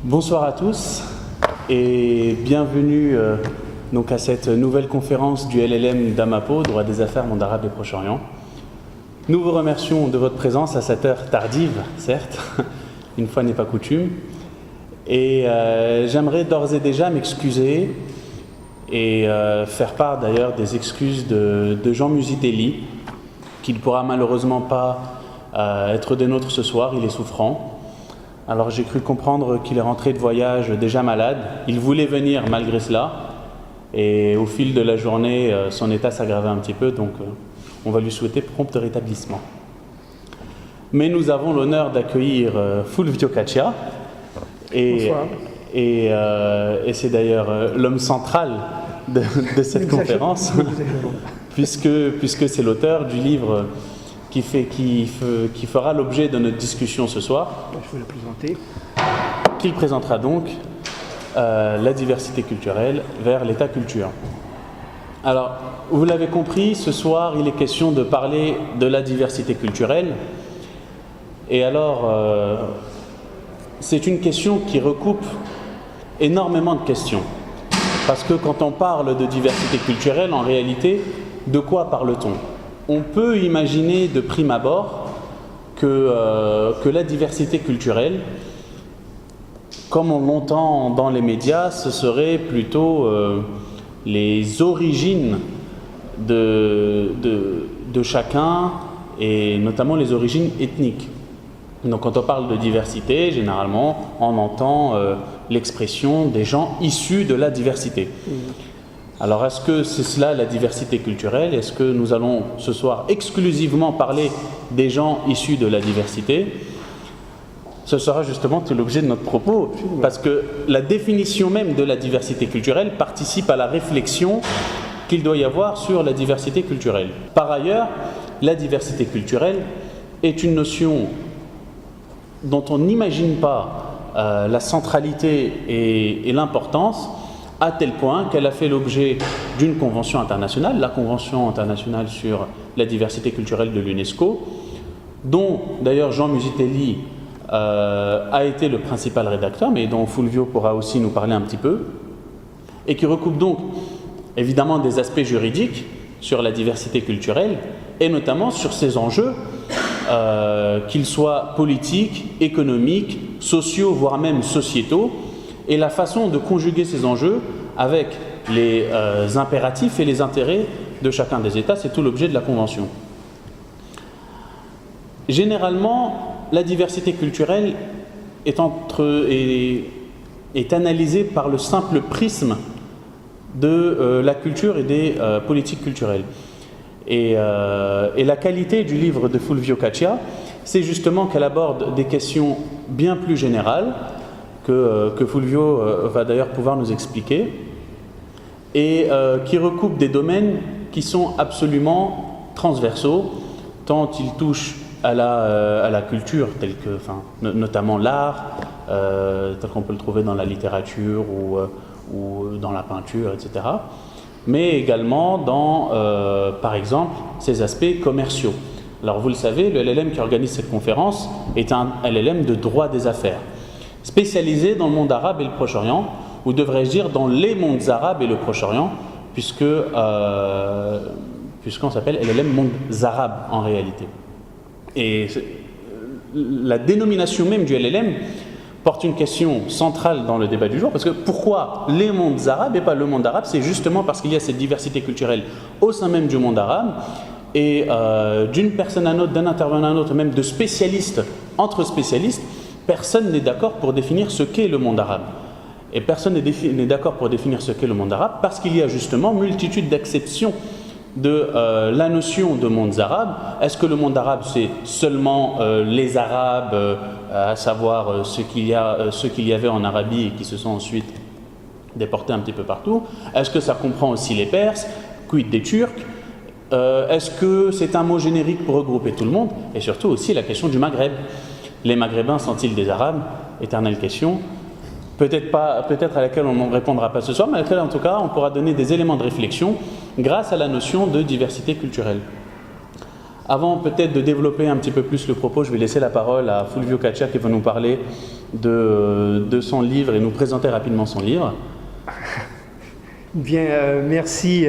Bonsoir à tous et bienvenue donc à cette nouvelle conférence du LLM d'Amapo, Droit des affaires, monde arabe et Proche-Orient. Nous vous remercions de votre présence à cette heure tardive, certes, une fois n'est pas coutume. Et j'aimerais d'ores et déjà m'excuser et faire part d'ailleurs des excuses de Jean Musitelli, qui ne pourra malheureusement pas être des nôtres ce soir, il est souffrant. Alors j'ai cru comprendre qu'il est rentré de voyage déjà malade. Il voulait venir malgré cela. Et au fil de la journée, son état s'aggravait un petit peu, donc on va lui souhaiter prompt rétablissement. Mais nous avons l'honneur d'accueillir Fulvio Caccia. Et c'est d'ailleurs l'homme central de cette conférence, puisque c'est l'auteur du livre qui fera l'objet de notre discussion ce soir. Je vais le présenter. Qu'il présentera donc la diversité culturelle vers l'état culture. Alors, vous l'avez compris, ce soir, il est question de parler de la diversité culturelle. Et alors, c'est une question qui recoupe énormément de questions. Parce que quand on parle de diversité culturelle, en réalité, de quoi parle-t-on ? On peut imaginer de prime abord que la diversité culturelle, comme on l'entend dans les médias, ce serait plutôt les origines de chacun, et notamment les origines ethniques. Donc quand on parle de diversité, généralement, on entend l'expression des gens issus de la diversité. Alors, est-ce que c'est cela la diversité culturelle ? Est-ce que nous allons ce soir exclusivement parler des gens issus de la diversité ? Ce sera justement tout l'objet de notre propos, parce que la définition même de la diversité culturelle participe à la réflexion qu'il doit y avoir sur la diversité culturelle. Par ailleurs, la diversité culturelle est une notion dont on n'imagine pas la centralité et l'importance, à tel point qu'elle a fait l'objet d'une convention internationale, la Convention internationale sur la diversité culturelle de l'UNESCO, dont d'ailleurs Jean Musitelli a été le principal rédacteur, mais dont Fulvio pourra aussi nous parler un petit peu, et qui recoupe donc évidemment des aspects juridiques sur la diversité culturelle, et notamment sur ses enjeux, qu'ils soient politiques, économiques, sociaux, voire même sociétaux, et la façon de conjuguer ces enjeux avec les impératifs et les intérêts de chacun des États, c'est tout l'objet de la Convention. Généralement, la diversité culturelle est analysée par le simple prisme de la culture et des politiques culturelles. Et la qualité du livre de Fulvio Caccia, c'est justement qu'elle aborde des questions bien plus générales, que Fulvio va d'ailleurs pouvoir nous expliquer, et qui recoupe des domaines qui sont absolument transversaux, tant ils touchent à la culture, notamment l'art, tel qu'on peut le trouver dans la littérature ou dans la peinture, etc., mais également dans, par exemple, ces aspects commerciaux. Alors vous le savez, le LLM qui organise cette conférence est un LLM de droit des affaires, spécialisé dans le monde arabe et le Proche-Orient, ou devrais-je dire dans les mondes arabes et le Proche-Orient, puisqu'on s'appelle LLM mondes arabes en réalité. Et la dénomination même du LLM porte une question centrale dans le débat du jour, parce que pourquoi les mondes arabes et pas le monde arabe ? C'est justement parce qu'il y a cette diversité culturelle au sein même du monde arabe, et d'une personne à une autre, d'un intervenant à un autre, même de spécialistes entre spécialistes, personne n'est d'accord pour définir ce qu'est le monde arabe. Et personne n'est d'accord pour définir ce qu'est le monde arabe parce qu'il y a justement multitude d'acceptions de la notion de mondes arabes. Est-ce que le monde arabe, c'est seulement les Arabes, à savoir ceux qu'il y avait en Arabie et qui se sont ensuite déportés un petit peu partout ? Est-ce que ça comprend aussi les Perses ? Quid des Turcs ? Est-ce que c'est un mot générique pour regrouper tout le monde ? Et surtout aussi la question du Maghreb. Les Maghrébins sont-ils des Arabes ? Éternelle question. Peut-être à laquelle on ne répondra pas ce soir, mais à laquelle en tout cas on pourra donner des éléments de réflexion grâce à la notion de diversité culturelle. Avant peut-être de développer un petit peu plus le propos, je vais laisser la parole à Fulvio Caccia qui va nous parler de son livre et nous présenter rapidement son livre. Bien, merci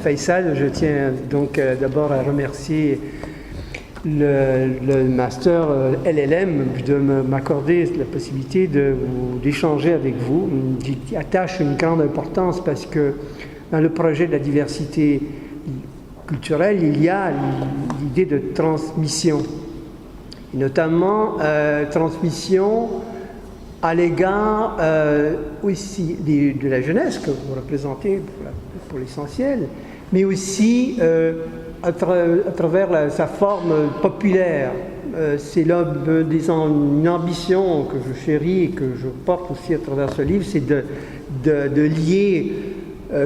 Faisal. Je tiens donc d'abord à remercier le master LLM de m'accorder la possibilité d'échanger avec vous. J'y attache une grande importance parce que dans le projet de la diversité culturelle, il y a l'idée de transmission, et notamment transmission à l'égard aussi de la jeunesse que vous représentez pour l'essentiel, mais aussi à travers sa forme populaire. C'est là, disons, une ambition que je chéris et que je porte aussi à travers ce livre, c'est de lier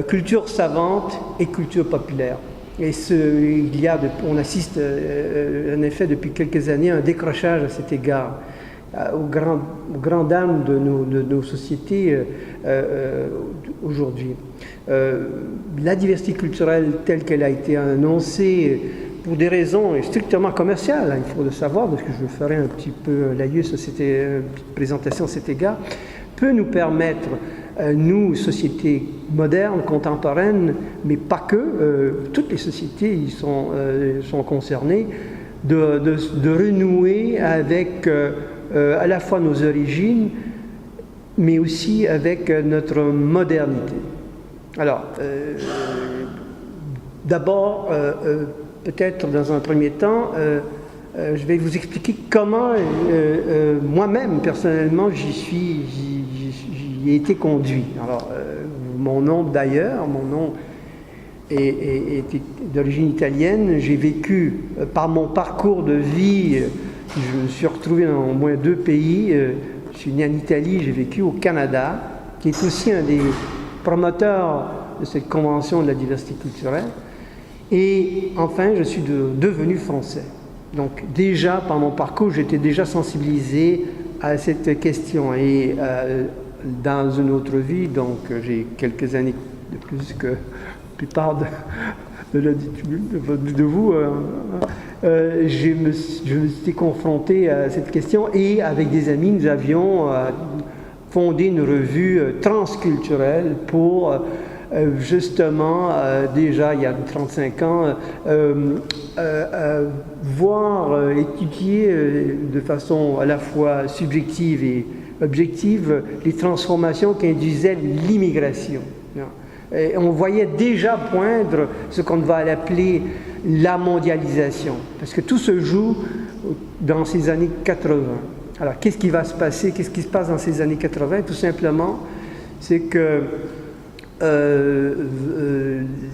culture savante et culture populaire. Et on assiste en effet depuis quelques années à un décrochage à cet égard, aux grandes dames de nos sociétés aujourd'hui. La diversité culturelle telle qu'elle a été annoncée pour des raisons strictement commerciales, hein, il faut le savoir, parce que je ferai un petit peu laïus à cette présentation à cet égard, peut nous permettre, nous, sociétés modernes, contemporaines, mais pas que, toutes les sociétés y sont concernées, de renouer avec à la fois nos origines, mais aussi avec notre modernité. Alors, d'abord, peut-être dans un premier temps, je vais vous expliquer comment moi-même, personnellement, j'y ai été conduit. Alors, mon nom d'ailleurs, mon nom est d'origine italienne. J'ai vécu, par mon parcours de vie, je me suis retrouvé dans au moins 2 pays. Je suis né en Italie, j'ai vécu au Canada, qui est aussi un des promoteurs de cette convention de la diversité culturelle. Et enfin, je suis devenu français. Donc déjà, par mon parcours, j'étais déjà sensibilisé à cette question. Et dans une autre vie, donc j'ai quelques années de plus que la plupart de vous, je me suis confronté à cette question et avec des amis, nous avions fondé une revue transculturelle pour justement, déjà il y a 35 ans, voir, étudier de façon à la fois subjective et objective les transformations qu'induisait l'immigration. Et on voyait déjà poindre ce qu'on va appeler la mondialisation, parce que tout se joue dans ces années 80. Alors, qu'est-ce qui va se passer? Qu'est-ce qui se passe dans ces années 80? Tout simplement, c'est que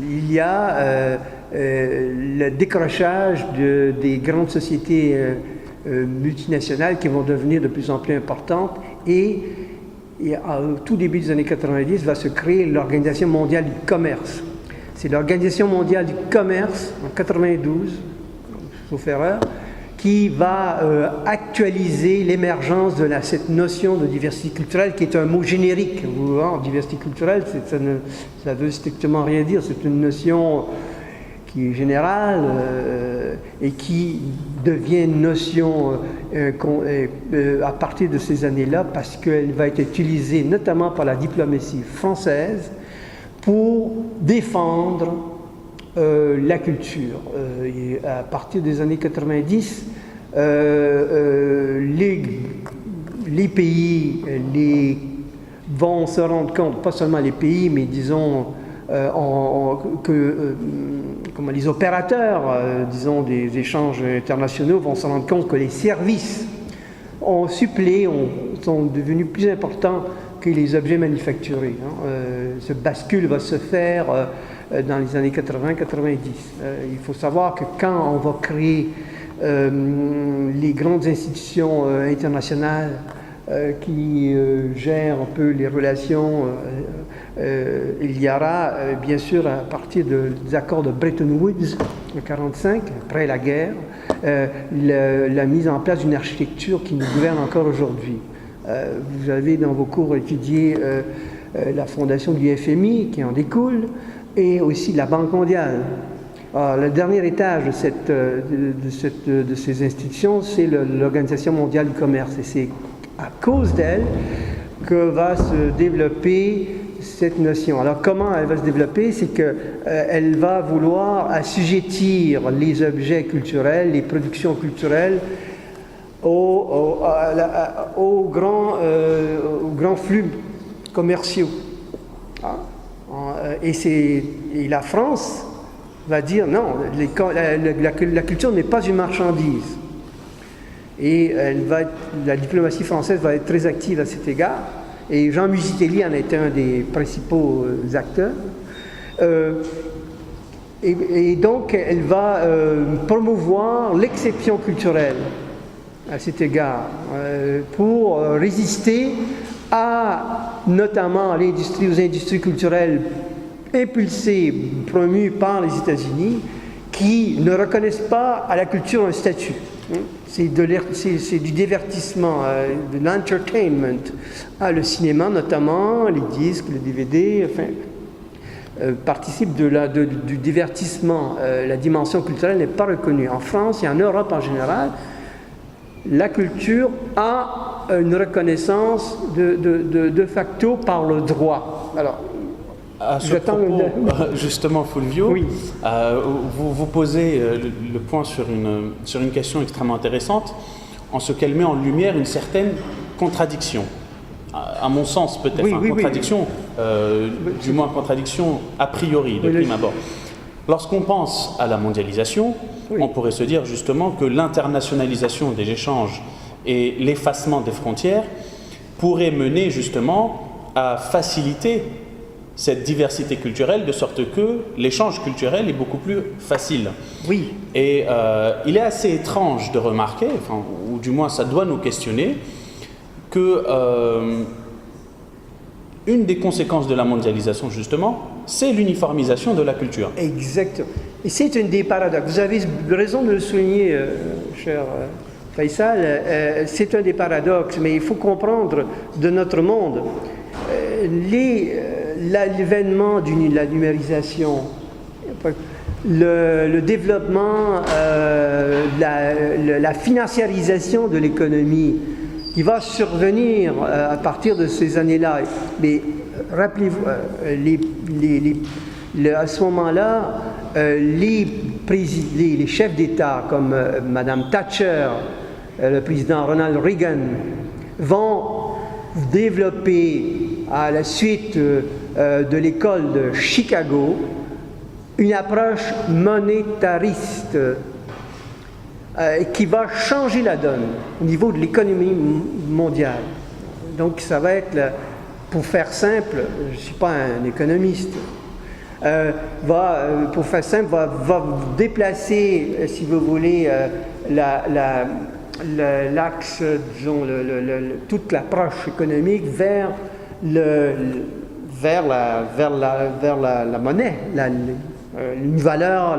il y a le décrochage des grandes sociétés multinationales qui vont devenir de plus en plus importantes et au tout début des années 90 va se créer l'Organisation mondiale du commerce. C'est l'Organisation mondiale du commerce en 92, sauf erreur, qui va actualiser l'émergence de cette notion de diversité culturelle qui est un mot générique. Diversité culturelle, ça veut strictement rien dire, c'est une notion qui est générale et qui devient une notion à partir de ces années-là parce qu'elle va être utilisée notamment par la diplomatie française pour défendre la culture. Et à partir des années 90, les pays vont se rendre compte, pas seulement les pays, mais disons comment les opérateurs, disons des échanges internationaux vont se rendre compte que les services ont suppléé, sont devenus plus importants que les objets manufacturés. Ce bascule va se faire dans les années 80-90. Il faut savoir que quand on va créer les grandes institutions internationales qui gèrent un peu les relations, il y aura bien sûr à partir des accords de Bretton Woods en 1945, après la guerre, la mise en place d'une architecture qui nous gouverne encore aujourd'hui. Vous avez dans vos cours étudié la fondation du FMI qui en découle et aussi la Banque mondiale. Le dernier étage de ces institutions, c'est l'Organisation mondiale du commerce. Et c'est à cause d'elle que va se développer cette notion. Alors comment elle va se développer? C'est qu'elle va vouloir assujettir les objets culturels, les productions culturelles aux grands flux commerciaux. Et la France va dire non, la culture n'est pas une marchandise. Et la diplomatie française va être très active à cet égard. Et Jean Musitelli en est un des principaux acteurs. Et donc, elle va promouvoir l'exception culturelle à cet égard, pour résister notamment aux industries culturelles impulsées, promues par les États-Unis, qui ne reconnaissent pas à la culture un statut. C'est du divertissement, de l'entertainment. Le cinéma notamment, les disques, le DVD, participent du divertissement. La dimension culturelle n'est pas reconnue. En France et en Europe en général, la culture a une reconnaissance de facto par le droit. Alors, à ce propos, justement, Fulvio, oui. Vous posez le point sur une question extrêmement intéressante, en ce qu'elle met en lumière une certaine contradiction. À mon sens, peut-être, contradiction, du moins contradiction a priori, de prime abord. Lorsqu'on pense à la mondialisation, on pourrait se dire justement que l'internationalisation des échanges et l'effacement des frontières pourrait mener justement à faciliter cette diversité culturelle, de sorte que l'échange culturel est beaucoup plus facile. Oui. Et il est assez étrange de remarquer, ou du moins ça doit nous questionner, que une des conséquences de la mondialisation, justement, c'est l'uniformisation de la culture. Exactement. Et c'est un des paradoxes. Vous avez raison de le souligner, cher Faisal. C'est un des paradoxes, mais il faut comprendre de notre monde. L'événement de la numérisation, le développement, la financiarisation de l'économie qui va survenir à partir de ces années-là. Mais rappelez-vous, à ce moment-là, les chefs d'État comme Mme Thatcher, le président Ronald Reagan, vont développer à la suite de l'école de Chicago une approche monétariste qui va changer la donne au niveau de l'économie mondiale. Donc ça va être, pour faire simple, je ne suis pas un économiste, pour faire simple, va déplacer, si vous voulez, l'axe, disons, toute l'approche économique vers la monnaie, une valeur,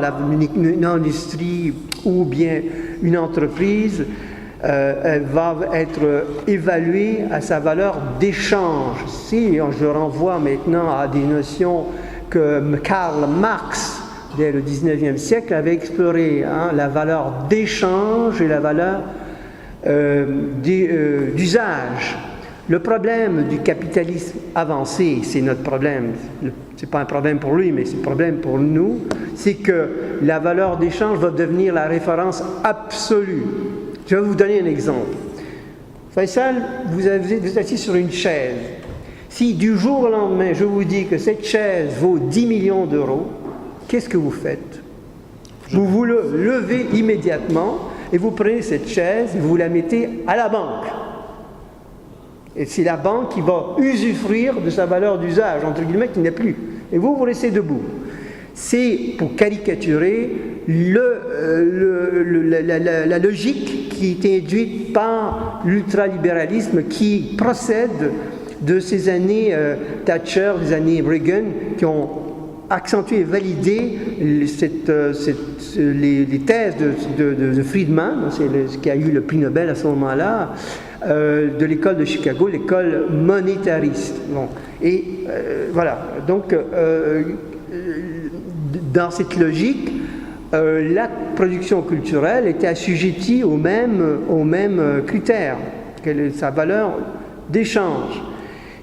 une industrie ou bien une entreprise elle va être évaluée à sa valeur d'échange. Si je renvoie maintenant à des notions que Karl Marx, dès le 19e siècle, avait exploré, la valeur d'échange et la valeur d'usage. Le problème du capitalisme avancé, c'est notre problème, c'est pas un problème pour lui, mais c'est un problème pour nous, c'est que la valeur d'échange va devenir la référence absolue. Je vais vous donner un exemple. Faisal, vous êtes assis sur une chaise. Si du jour au lendemain, je vous dis que cette chaise vaut 10 millions d'euros, qu'est-ce que vous faites? Vous vous levez immédiatement et vous prenez cette chaise et vous la mettez à la banque. Et c'est la banque qui va usufruire de sa valeur d'usage, entre guillemets, qui n'est plus. Et vous restez debout. C'est, pour caricaturer, la logique qui est induite par l'ultralibéralisme qui procède de ces années Thatcher, des années Reagan, qui ont accentué et validé les thèses de Friedman, c'est ce qui a eu le prix Nobel à ce moment-là, de l'école de Chicago, l'école monétariste. Bon. Et voilà, donc dans cette logique, la production culturelle était assujettie aux mêmes critères, sa valeur d'échange.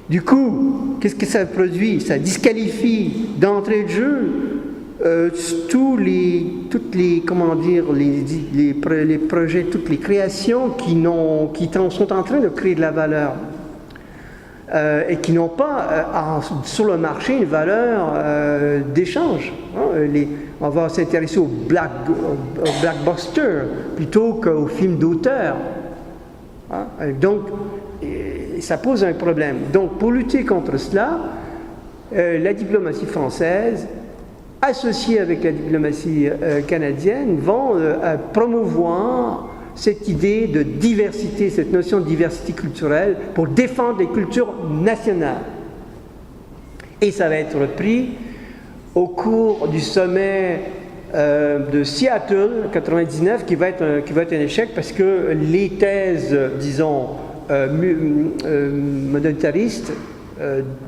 Du coup, qu'est-ce que ça produit? Ça disqualifie d'entrée de jeu toutes les projets, toutes les créations qui sont en train de créer de la valeur et qui n'ont pas sur le marché une valeur d'échange. On va s'intéresser au blockbuster plutôt qu'aux films d'auteur. Donc, ça pose un problème. Donc, pour lutter contre cela, la diplomatie française, associée avec la diplomatie canadienne, vont promouvoir cette idée de diversité, cette notion de diversité culturelle pour défendre les cultures nationales. Et ça va être repris au cours du sommet de Seattle, 1999, qui va être un échec parce que les thèses, disons, monétaristes,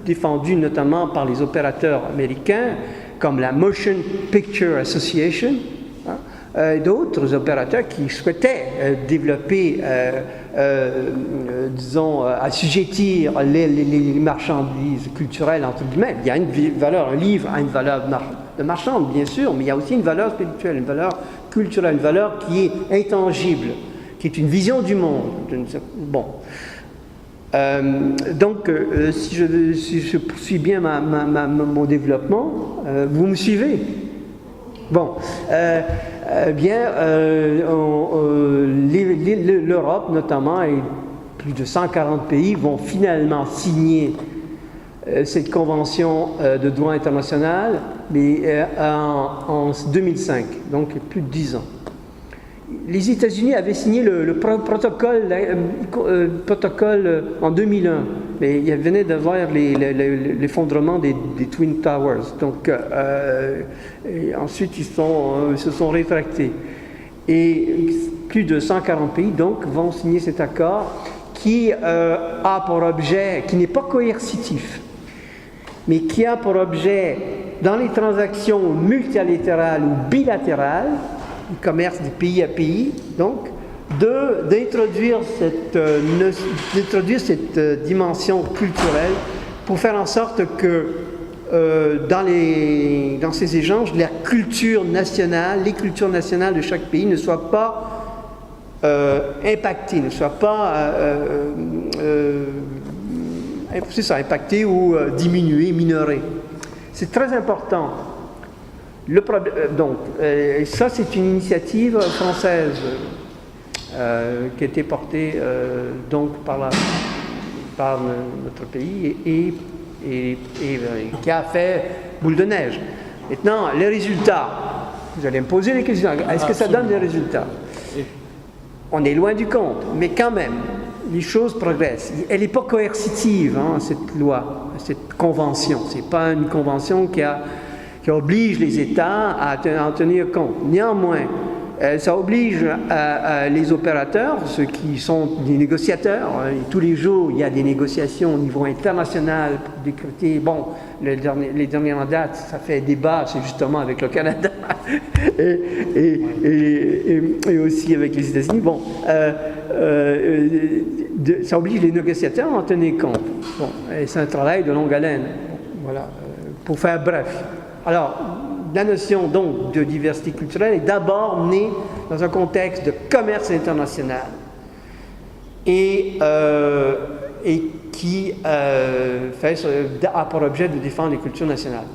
défendues notamment par les opérateurs américains, comme la Motion Picture Association, d'autres opérateurs qui souhaitaient développer, disons, assujettir les marchandises culturelles, entre guillemets. Il y a une valeur, un livre a une valeur de marchande, bien sûr, mais il y a aussi une valeur spirituelle, une valeur culturelle, une valeur qui est intangible, qui est une vision du monde. Bon. Donc, si je poursuis bien mon développement, vous me suivez? Bon, l'Europe notamment et plus de 140 pays vont finalement signer cette convention de droit international, mais en 2005, donc plus de 10 ans. Les États-Unis avaient signé le protocole en 2001, mais il venait d'avoir l'effondrement des Twin Towers. Donc, et ensuite, ils se sont rétractés. Et plus de 140 pays, donc, vont signer cet accord qui a pour objet, qui n'est pas coercitif, mais qui a pour objet, dans les transactions multilatérales ou bilatérales, le commerce de pays à pays, donc, d'introduire cette dimension culturelle pour faire en sorte que dans ces échanges, la culture nationale, les cultures nationales de chaque pays ne soient pas impactées, ne soient pas impactées ou diminuées, minorées. C'est très important. Donc, ça, c'est une initiative française qui a été portée donc par notre pays et qui a fait boule de neige. Maintenant, les résultats. Vous allez me poser les questions. Est-ce que ça donne des résultats? On est loin du compte, mais quand même, les choses progressent. Elle n'est pas coercitive, cette loi, cette convention. Ce n'est pas une convention qui oblige les États à en tenir compte. Néanmoins, ça oblige les opérateurs, ceux qui sont des négociateurs, et tous les jours il y a des négociations au niveau international pour décréter, bon, les dernières dates, ça fait débat, c'est justement avec le Canada et aussi avec les États-Unis. Bon, ça oblige les négociateurs à en tenir compte. Bon, et c'est un travail de longue haleine. Voilà, pour faire bref. Alors, la notion donc de diversité culturelle est d'abord née dans un contexte de commerce international et qui a pour objet de défendre les cultures nationales.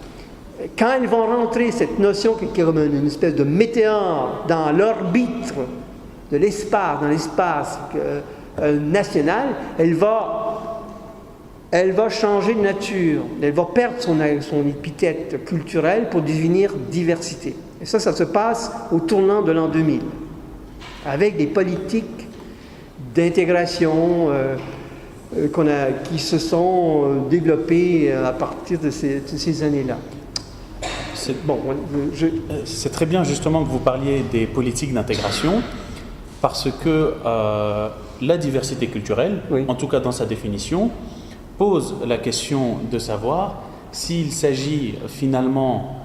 Quand elles vont rentrer cette notion qui est comme une espèce de météore dans l'orbite de l'espace, dans l'espace national, elle va changer de nature, elle va perdre son épithète culturelle pour devenir diversité. Et ça se passe au tournant de l'an 2000, avec des politiques d'intégration qui se sont développées à partir de ces années-là. C'est très bien justement que vous parliez des politiques d'intégration, parce que la diversité culturelle, oui, en tout cas dans sa définition, pose la question de savoir s'il s'agit finalement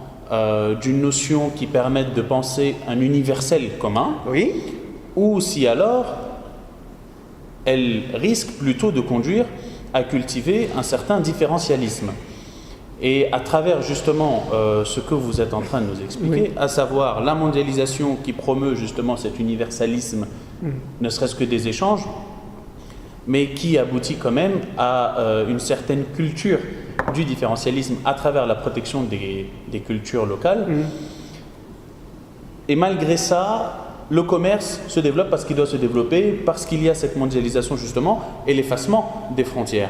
d'une notion qui permette de penser un universel commun, Oui. ou si alors elle risque plutôt de conduire à cultiver un certain différentialisme. Et à travers justement ce que vous êtes en train de nous expliquer, à savoir la mondialisation qui promeut justement cet universalisme, ne serait-ce que des échanges, mais qui aboutit quand même à une certaine culture du différentialisme à travers la protection des cultures locales. Et malgré ça, le commerce se développe parce qu'il doit se développer, parce qu'il y a cette mondialisation justement et l'effacement des frontières.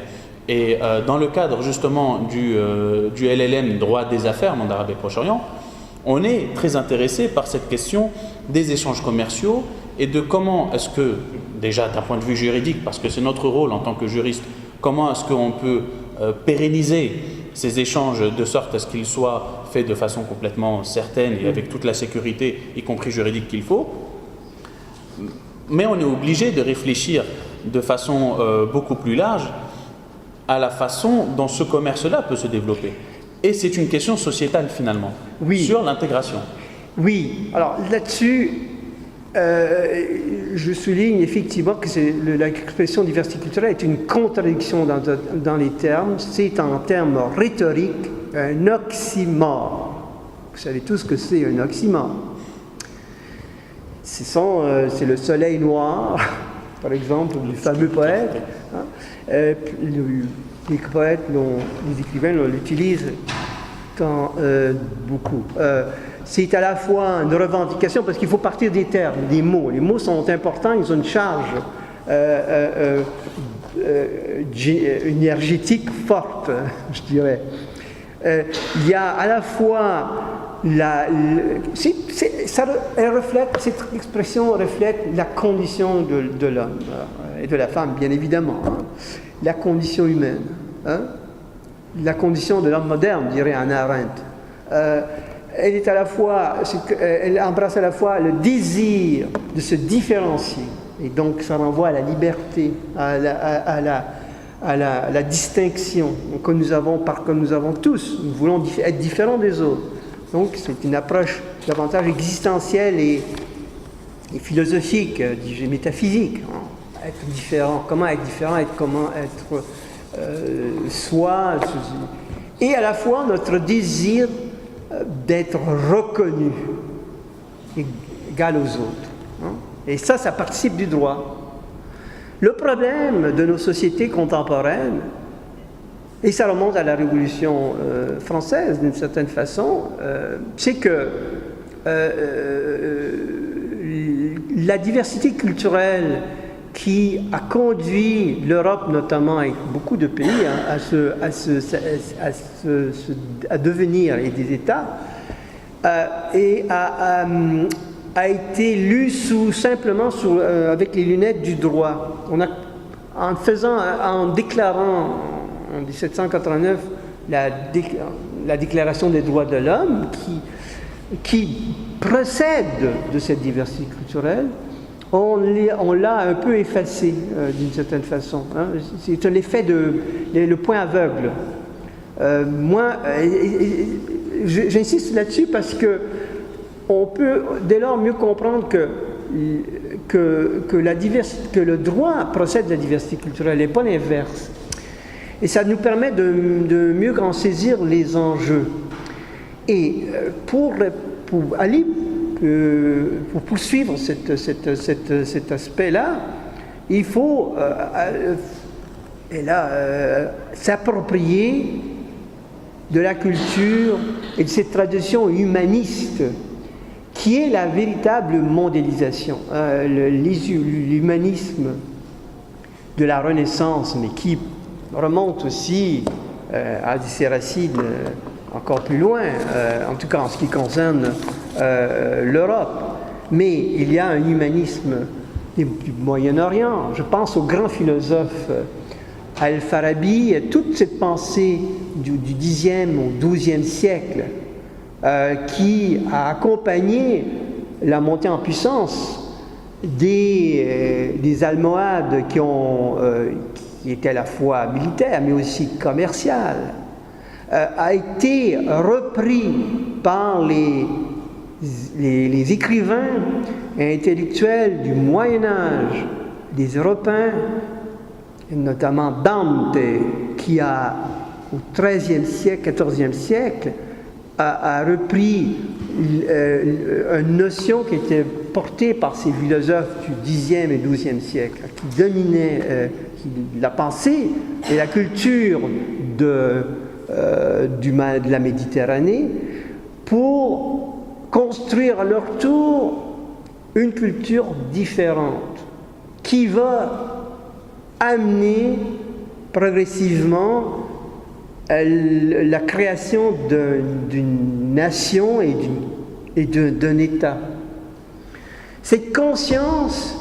Et dans le cadre justement du LLM, droit des affaires, monde arabe et Proche-Orient, on est très intéressé par cette question des échanges commerciaux et de comment est-ce que, déjà d'un point de vue juridique, parce que c'est notre rôle en tant que juriste, comment est-ce qu'on peut pérenniser ces échanges de sorte à ce qu'ils soient faits de façon complètement certaine et avec toute la sécurité, y compris juridique, qu'il faut. Mais on est obligé de réfléchir de façon beaucoup plus large à la façon dont ce commerce-là peut se développer. Et c'est une question sociétale finalement, sur l'intégration. Oui, alors là-dessus, je souligne effectivement que l'expression diversité culturelle est une contradiction dans les termes. C'est en termes rhétoriques un oxymore. Vous savez tous ce que c'est un oxymore. C'est le soleil noir, par exemple, du fameux poète. Les poètes, les écrivains l'utilisent beaucoup. C'est à la fois une revendication, parce qu'il faut partir des termes, des mots. Les mots sont importants, ils ont une charge énergétique forte, je dirais. Il y a à la fois cette expression reflète la condition de l'homme et de la femme, bien évidemment. La condition humaine. La condition de l'homme moderne, dirait Hannah Arendt. Elle est à la fois, elle embrasse à la fois le désir de se différencier, et donc ça renvoie à la liberté, à la distinction que nous avons tous. Nous voulons être différents des autres. Donc c'est une approche davantage existentielle et philosophique, métaphysique. Être différent, comment être différent, comment être soi, et à la fois notre désir d'être reconnu, égal aux autres. Et ça participe du droit. Le problème de nos sociétés contemporaines, et ça remonte à la Révolution française d'une certaine façon, c'est que la diversité culturelle qui a conduit l'Europe, notamment et beaucoup de pays, à devenir des États, et a été lue simplement avec les lunettes du droit. En déclarant en 1789 la Déclaration des droits de l'homme, qui procède de cette diversité culturelle, on l'a un peu effacé d'une certaine façon. C'est un effet le point aveugle. J'insiste là-dessus parce que on peut dès lors mieux comprendre que le droit procède de la diversité culturelle et pas l'inverse. Et ça nous permet de mieux en saisir les enjeux. Et pour poursuivre cet aspect-là, il faut s'approprier de la culture et de cette tradition humaniste qui est la véritable mondialisation. L'humanisme de la Renaissance, mais qui remonte aussi à ses racines encore plus loin, en tout cas en ce qui concerne l'Europe. Mais il y a un humanisme du Moyen-Orient. Je pense au grand philosophe Al-Farabi, toute cette pensée du Xe au XIIe siècle qui a accompagné la montée en puissance des Almohades qui étaient à la fois militaires mais aussi commerciales, a été repris par les écrivains et intellectuels du Moyen Âge, des Européens, notamment Dante, qui au XIIIe siècle, XIVe siècle, a repris une notion qui était portée par ces philosophes du Xe et XIIe siècle, qui dominaient la pensée et la culture de la Méditerranée, pour construire à leur tour une culture différente, qui va amener progressivement la création d'une nation et d'un État. Cette conscience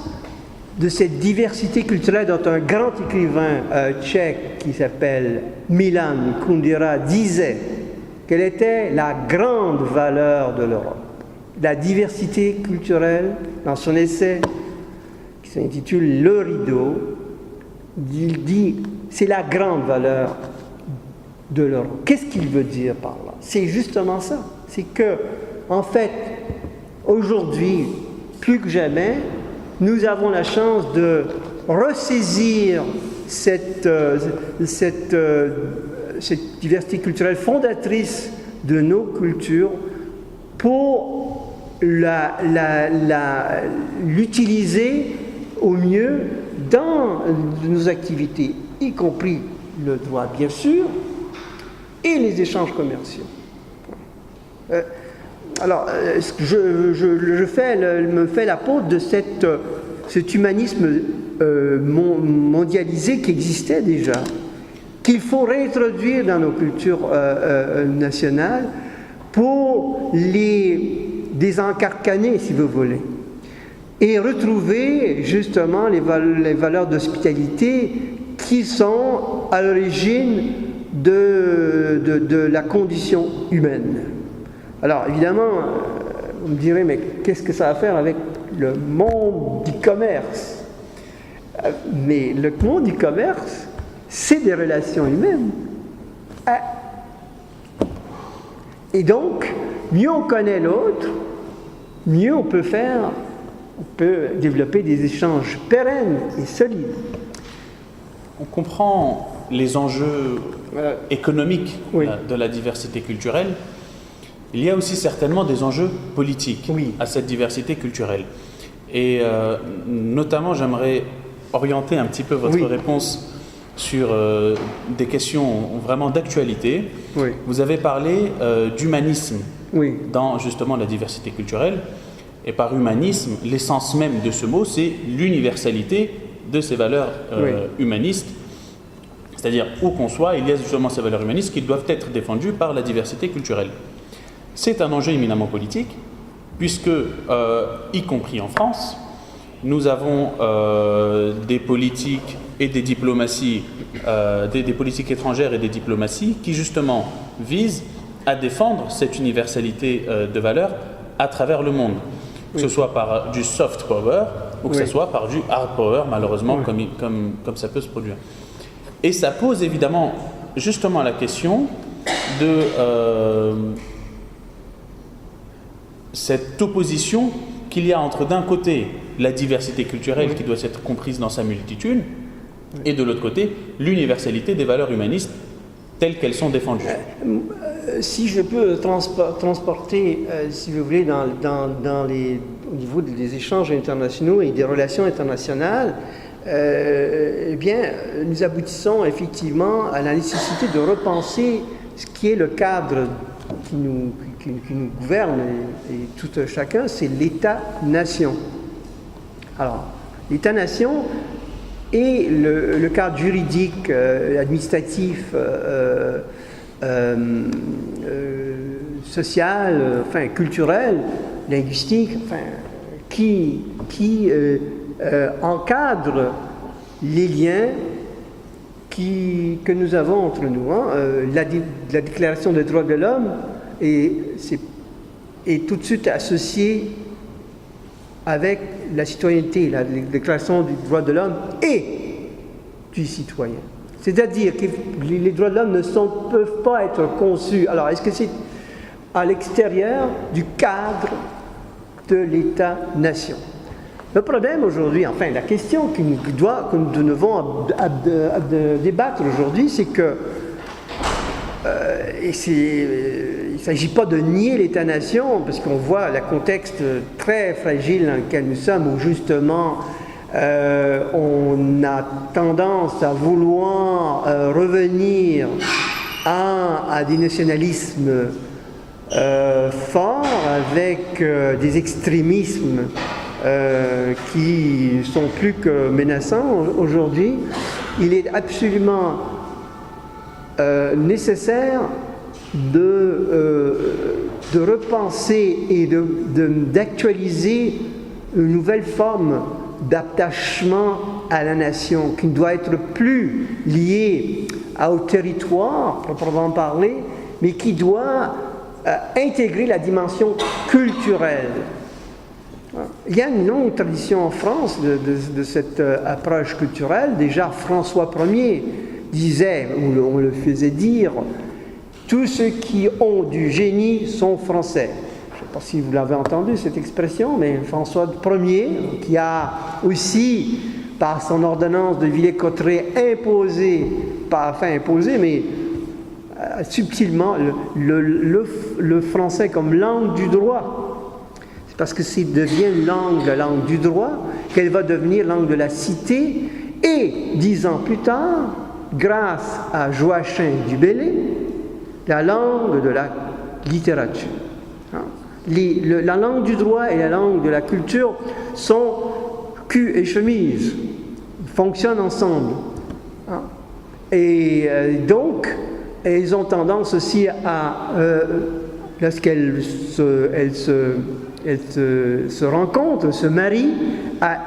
de cette diversité culturelle dont un grand écrivain tchèque qui s'appelle Milan Kundera disait quelle était la grande valeur de l'Europe. La diversité culturelle, dans son essai qui s'intitule Le Rideau, il dit c'est la grande valeur de l'Europe. Qu'est-ce qu'il veut dire par là? C'est justement ça. C'est que, en fait, aujourd'hui, plus que jamais, nous avons la chance de ressaisir cette diversité culturelle fondatrice de nos cultures pour l'utiliser au mieux dans nos activités, y compris le droit, bien sûr, et les échanges commerciaux. Je me fais l'apôtre de cet humanisme mondialisé qui existait déjà, qu'il faut réintroduire dans nos cultures nationales pour les désencarcaner, si vous voulez, et retrouver justement les valeurs d'hospitalité qui sont à l'origine de la condition humaine. Alors évidemment, vous me direz, mais qu'est-ce que ça a à faire avec le monde du commerce? Mais le monde du commerce, c'est des relations humaines. Et donc, mieux on connaît l'autre, mieux on peut développer des échanges pérennes et solides. On comprend les enjeux économiques de la diversité culturelle. Il y a aussi certainement des enjeux politiques à cette diversité culturelle. Et notamment, j'aimerais orienter un petit peu votre réponse sur des questions vraiment d'actualité. Vous avez parlé d'humanisme dans justement la diversité culturelle. Et par humanisme, l'essence même de ce mot, c'est l'universalité de ces valeurs humanistes. C'est-à-dire, où qu'on soit, il y a justement ces valeurs humanistes qui doivent être défendues par la diversité culturelle. C'est un enjeu éminemment politique, puisque, y compris en France, nous avons des politiques et des diplomaties, des politiques étrangères et des diplomaties qui justement visent à défendre cette universalité de valeurs à travers le monde, que ce soit par du soft power ou que ce soit par du hard power, malheureusement, comme ça peut se produire. Et ça pose évidemment justement la question de cette opposition qu'il y a entre d'un côté la diversité culturelle qui doit être comprise dans sa multitude et de l'autre côté l'universalité des valeurs humanistes telles qu'elles sont défendues. Si je peux transporter, si vous voulez, au niveau des échanges internationaux et des relations internationales, eh bien, nous aboutissons effectivement à la nécessité de repenser ce qui est le cadre qui nous gouverne et tout chacun, c'est l'État-nation. Alors, l'État-nation est le cadre juridique, administratif, social, culturel, linguistique, qui encadre les liens que nous avons entre nous. La Déclaration des droits de l'homme est tout de suite associée avec la citoyenneté, la Déclaration des droits de l'homme et du citoyen. C'est-à-dire que les droits de l'homme ne peuvent pas être conçus. Alors, est-ce que c'est à l'extérieur du cadre de l'État-nation. Le problème aujourd'hui, enfin la question que nous devons débattre aujourd'hui, c'est que il ne s'agit pas de nier l'État-nation, parce qu'on voit le contexte très fragile dans lequel nous sommes, où justement on a tendance à vouloir revenir à des nationalismes forts, avec des extrémismes qui sont plus que menaçants aujourd'hui. Il est absolument nécessaire de repenser et d'actualiser une nouvelle forme d'attachement à la nation qui ne doit être plus liée au territoire proprement parler, mais qui doit intégrer la dimension culturelle. Il y a une longue tradition en France de cette approche culturelle. Déjà François Ier disait, ou on le faisait dire, tous ceux qui ont du génie sont français. Je ne sais pas si vous l'avez entendu cette expression, mais François Ier, qui a aussi, par son ordonnance de Villers-Cotterêts, mais subtilement, le français comme langue du droit. C'est parce que s'il devient la langue du droit, qu'elle va devenir langue de la cité, et 10 ans plus tard, grâce à Joachim du Bellay, la langue de la littérature. La langue du droit et la langue de la culture sont cul et chemise, fonctionnent ensemble. Et donc, elles ont tendance aussi à, lorsqu'elles se rencontrent, se marient, à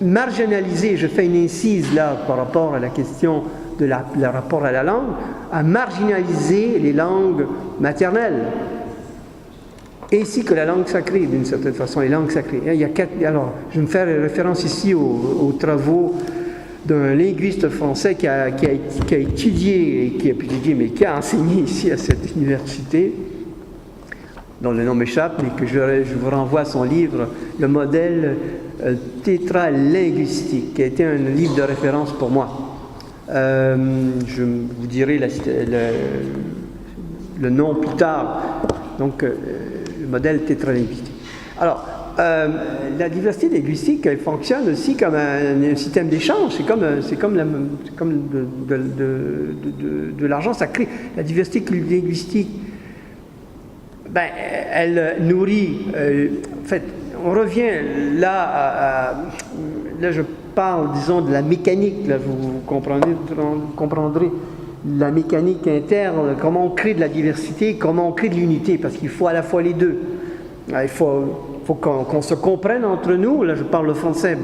marginaliser, je fais une incise là par rapport à la question de le rapport à la langue, à marginaliser les langues maternelles, ainsi que la langue sacrée, d'une certaine façon, les langues sacrées. Alors, je vais me faire référence ici aux travaux d'un linguiste français qui a étudié, mais qui a enseigné ici à cette université, dont le nom m'échappe, mais que je vous renvoie à son livre, Le modèle tétralinguistique, qui a été un livre de référence pour moi. Je vous dirai le nom plus tard. Donc, le modèle tétralinguistique. Alors, la diversité linguistique, elle fonctionne aussi comme un système d'échange. C'est comme de l'argent sacré. La diversité linguistique, elle nourrit. En fait, on revient là je parle, disons, de la mécanique. Là, vous comprendrez la mécanique interne, comment on crée de la diversité, comment on crée de l'unité, parce qu'il faut à la fois les deux. Il faut qu'on se comprenne entre nous. Là, je parle le français,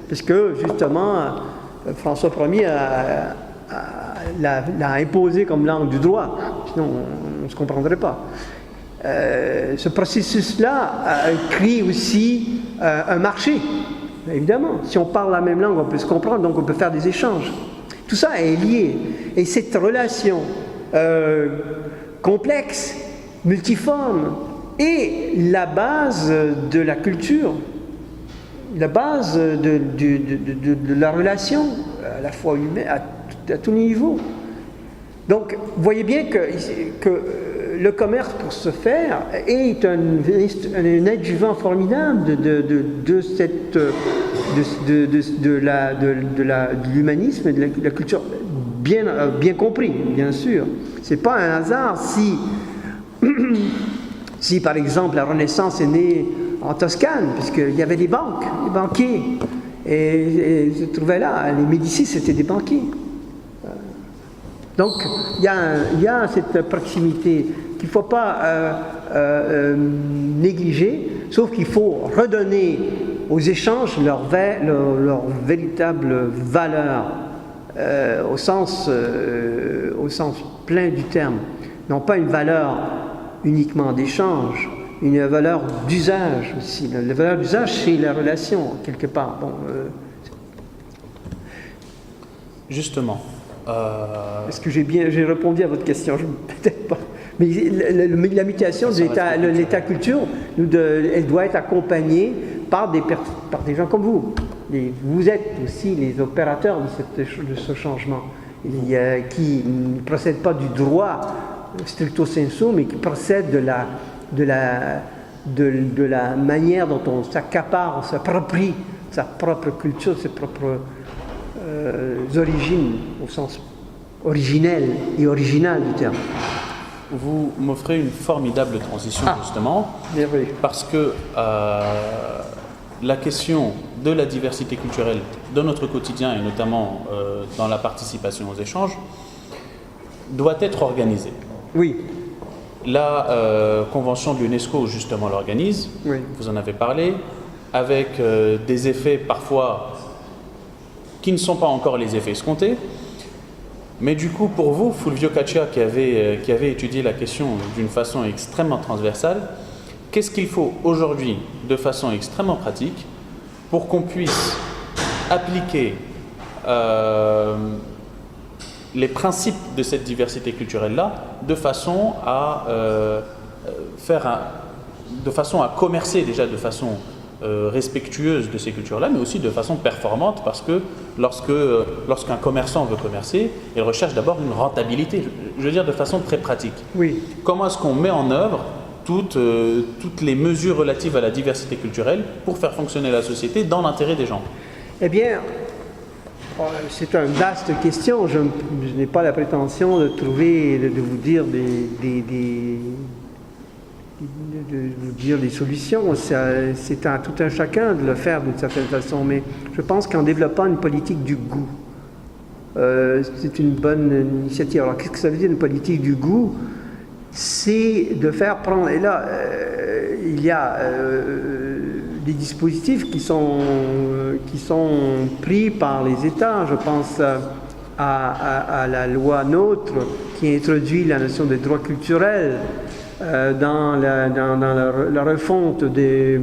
parce que justement, François Ier l'a imposé comme langue du droit, sinon on ne se comprendrait pas. Ce processus-là crée aussi un marché, évidemment. Si on parle la même langue, on peut se comprendre, donc on peut faire des échanges. Tout ça est lié. Et cette relation complexe, multiforme, est la base de la culture, la base de la relation, à la fois humaine, à tous les niveaux. Donc, vous voyez bien que le commerce, pour ce faire, est un adjuvant formidable de l'humanisme et de la culture, bien compris, bien sûr. C'est pas un hasard si par exemple la Renaissance est née en Toscane, puisqu'il y avait des banques, des banquiers, et ils se trouvaient là. Les Médicis, c'était des banquiers. Donc, il y a cette proximité qu'il ne faut pas négliger, sauf qu'il faut redonner aux échanges leur véritable valeur, au sens plein du terme. Non pas une valeur uniquement d'échange, une valeur d'usage aussi. La valeur d'usage, c'est la relation, quelque part. Justement, Est-ce que j'ai répondu à votre question? Peut-être pas. Mais la mutation de l'État culture, elle doit être accompagnée par des gens comme vous. Vous êtes aussi les opérateurs de ce changement, qui ne procèdent pas du droit stricto sensu, mais qui procèdent de la manière dont on s'accapare, on s'approprie sa propre culture, ses propres origines, au sens originel et original du terme. Vous m'offrez une formidable transition, justement, parce que la question de la diversité culturelle de notre quotidien, et notamment dans la participation aux échanges, doit être organisée. Oui. La convention de l'UNESCO, justement, l'organise, oui. Vous en avez parlé, avec des effets parfois qui ne sont pas encore les effets escomptés. Mais du coup, pour vous, Fulvio Caccia, qui avait étudié la question d'une façon extrêmement transversale, qu'est-ce qu'il faut aujourd'hui, de façon extrêmement pratique, pour qu'on puisse appliquer les principes de cette diversité culturelle-là de façon à commercer déjà de façon respectueuse de ces cultures-là, mais aussi de façon performante, parce que lorsqu'un commerçant veut commercer, il recherche d'abord une rentabilité, je veux dire de façon très pratique. Oui. Comment est-ce qu'on met en œuvre toutes les mesures relatives à la diversité culturelle pour faire fonctionner la société dans l'intérêt des gens? Eh bien, c'est une vaste question. Je n'ai pas la prétention de vous dire des solutions. C'est à tout un chacun de le faire d'une certaine façon, mais je pense qu'en développant une politique du goût, c'est une bonne initiative. Alors, qu'est-ce que ça veut dire, une politique du goût? C'est de faire prendre... Et là, il y a des dispositifs qui sont pris par les États. Je pense à la loi NOTRe qui introduit la notion de droit culturel dans la refonte des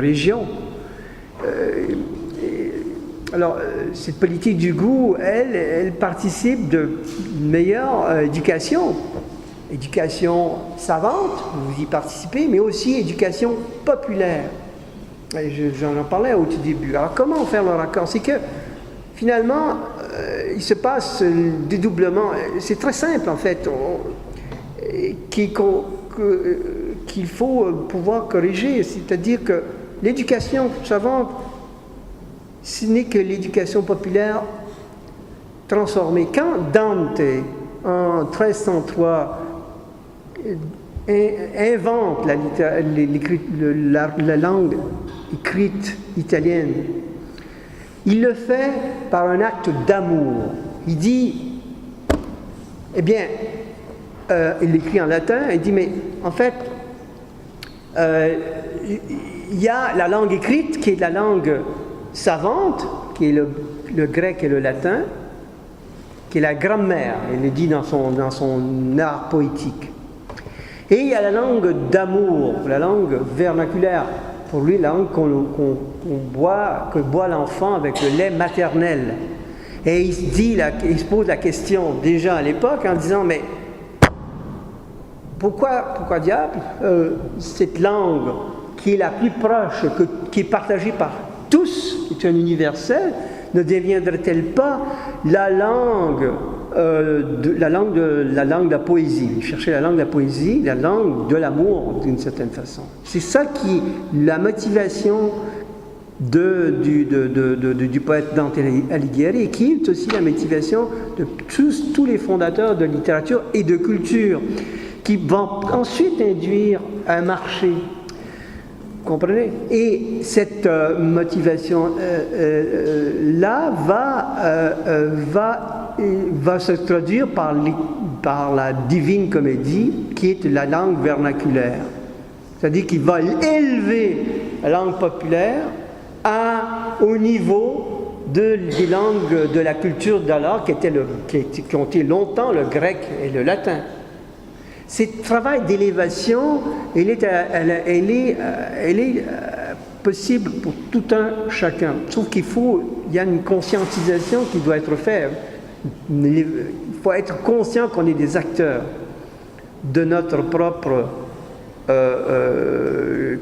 régions. Alors, cette politique du goût, elle participe d'une meilleure éducation savante, vous y participez, mais aussi éducation populaire. J'en parlais au tout début. Alors, comment faire le raccord? C'est que, finalement, il se passe le dédoublement. C'est très simple, en fait, qu'il faut pouvoir corriger. C'est-à-dire que l'éducation savante, ce n'est que l'éducation populaire transformée. Quand Dante, en 1303, invente la langue écrite italienne, il le fait par un acte d'amour. Il dit, eh bien, il l'écrit en latin, il dit, mais en fait, il y a la langue écrite qui est la langue savante, qui est le grec et le latin, qui est la grammaire, il le dit dans son art poétique. Et il y a la langue d'amour, la langue vernaculaire, pour lui, la langue que boit l'enfant avec le lait maternel. Et il se pose la question déjà à l'époque en disant, mais pourquoi diable cette langue qui est la plus proche, qui est partagée par tous, qui est un universel, ne deviendrait-elle pas la langue de la poésie? Il cherchait la langue de la poésie, la langue de l'amour d'une certaine façon. C'est ça qui est la motivation du poète Dante Alighieri, et qui est aussi la motivation de tous les fondateurs de littérature et de culture, qui vont ensuite induire un marché. Vous comprenez? Et cette motivation-là va se traduire par la Divine Comédie, qui est la langue vernaculaire. C'est-à-dire qu'il va élever la langue populaire au niveau des langues de la culture d'alors, qui ont été longtemps le grec et le latin. Ce travail d'élévation, elle est possible pour tout un chacun. Sauf il y a une conscientisation qui doit être faite. Il faut être conscient qu'on est des acteurs de notre propre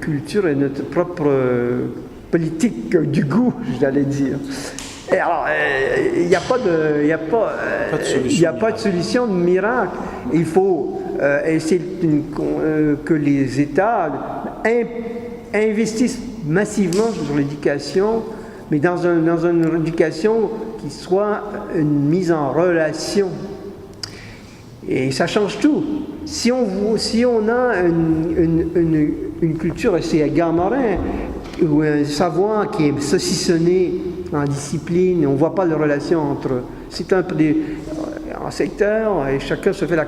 culture et notre propre politique du goût, j'allais dire. Et alors, il n'y a pas de solution miracle. Il faut essayer que les États investissent massivement sur l'éducation, mais dans une éducation qui soit une mise en relation. Et ça change tout. Si on a une culture assez gamorin, ou un savoir qui est saucissonné en discipline, on ne voit pas de relation entre... C'est un peu en secteur, et chacun se fait la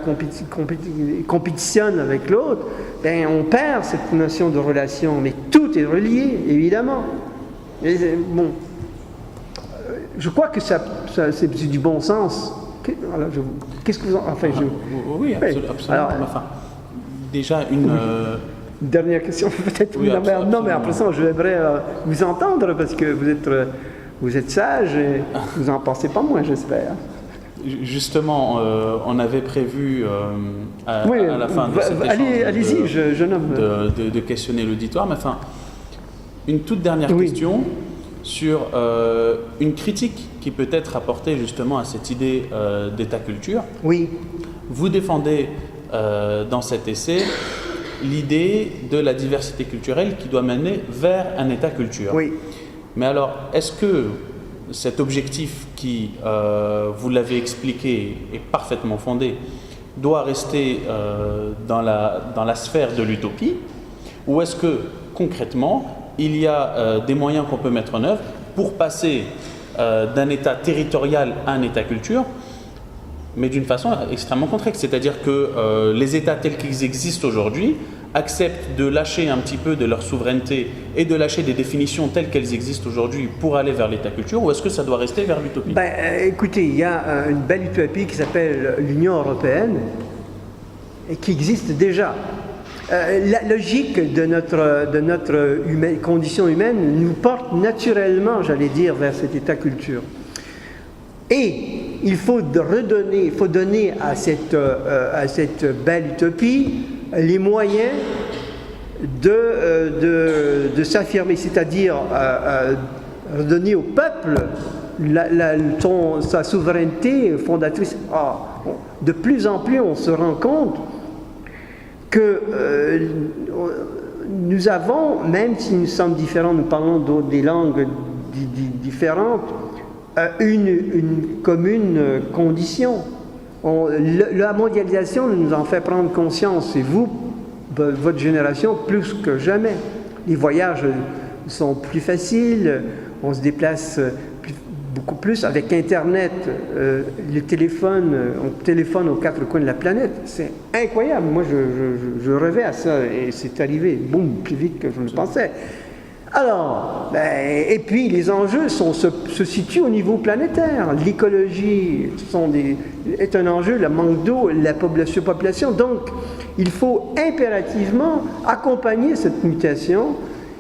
compétitionne avec l'autre, ben on perd cette notion de relation, mais tout est relié, évidemment. Et bon, je crois que c'est du bon sens. Qu'est-ce que vous en... Enfin, oui, absolument. Alors, enfin, déjà, une... Dernière question, peut-être. Oui, non, mais après ça, j'aimerais vous entendre, parce que vous êtes sage et vous en pensez pas moins, j'espère. Justement, on avait prévu à la fin de cet échange allez-y, je nomme. De questionner l'auditoire, mais enfin, une toute dernière question sur une critique qui peut être apportée justement à cette idée d'État-culture. Oui. Vous défendez dans cet essai l'idée de la diversité culturelle qui doit mener vers un État-culture. Oui. Mais alors, est-ce que cet objectif qui, vous l'avez expliqué, est parfaitement fondé, doit rester dans la sphère de l'utopie, ou est-ce que, concrètement, il y a des moyens qu'on peut mettre en œuvre pour passer d'un État territorial à un État-culture, mais d'une façon extrêmement complexe, c'est-à-dire que les États tels qu'ils existent aujourd'hui acceptent de lâcher un petit peu de leur souveraineté et de lâcher des définitions telles qu'elles existent aujourd'hui pour aller vers l'État-culture, ou est-ce que ça doit rester vers l'utopie? Écoutez, il y a une belle utopie qui s'appelle l'Union européenne et qui existe déjà. La logique de notre condition humaine nous porte naturellement, j'allais dire, vers cet État-culture. Et il faut donner à cette belle utopie les moyens de s'affirmer, c'est-à-dire redonner au peuple sa souveraineté fondatrice. De plus en plus, on se rend compte que nous avons, même si nous sommes différents, nous parlons des langues différentes, une commune condition. La mondialisation nous en fait prendre conscience, et vous, votre génération, plus que jamais. Les voyages sont plus faciles, on se déplace beaucoup plus avec Internet, le téléphone, on téléphone aux quatre coins de la planète. C'est incroyable. Moi, je rêvais à ça, et c'est arrivé, boum, plus vite que je le pensais. Alors, et puis les enjeux se situent au niveau planétaire. L'écologie est un enjeu, le manque d'eau, la surpopulation. Donc, il faut impérativement accompagner cette mutation,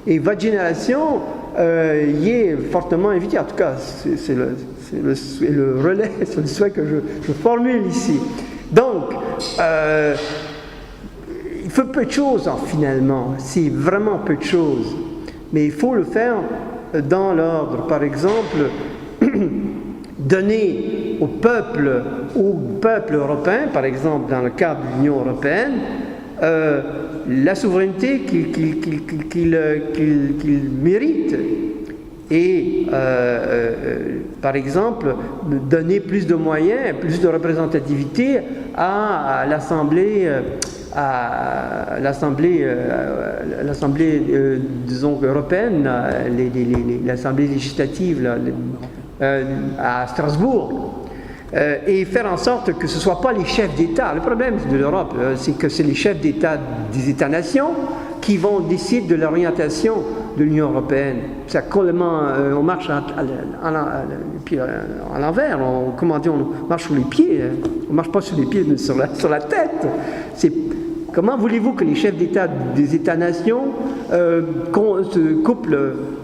et votre génération y est fortement invitée. En tout cas, c'est le relais, c'est le souhait que je formule ici. Donc, il faut peu de choses, finalement. C'est vraiment peu de choses. Mais il faut le faire dans l'ordre. Par exemple, donner au peuple européen, par exemple dans le cadre de l'Union européenne, la souveraineté qu'il mérite. Et, par exemple, donner plus de moyens, plus de représentativité à l'Assemblée disons, européenne, l'Assemblée législative à Strasbourg, et faire en sorte que ce ne soit pas les chefs d'État. Le problème de l'Europe, c'est que c'est les chefs d'État des États-nations qui vont décider de l'orientation de l'Union européenne. C'est complètement, on marche à l'envers, comment dire, on marche sur les pieds, on ne marche pas sur les pieds mais sur la tête. Comment voulez-vous que les chefs d'État des États-nations coupent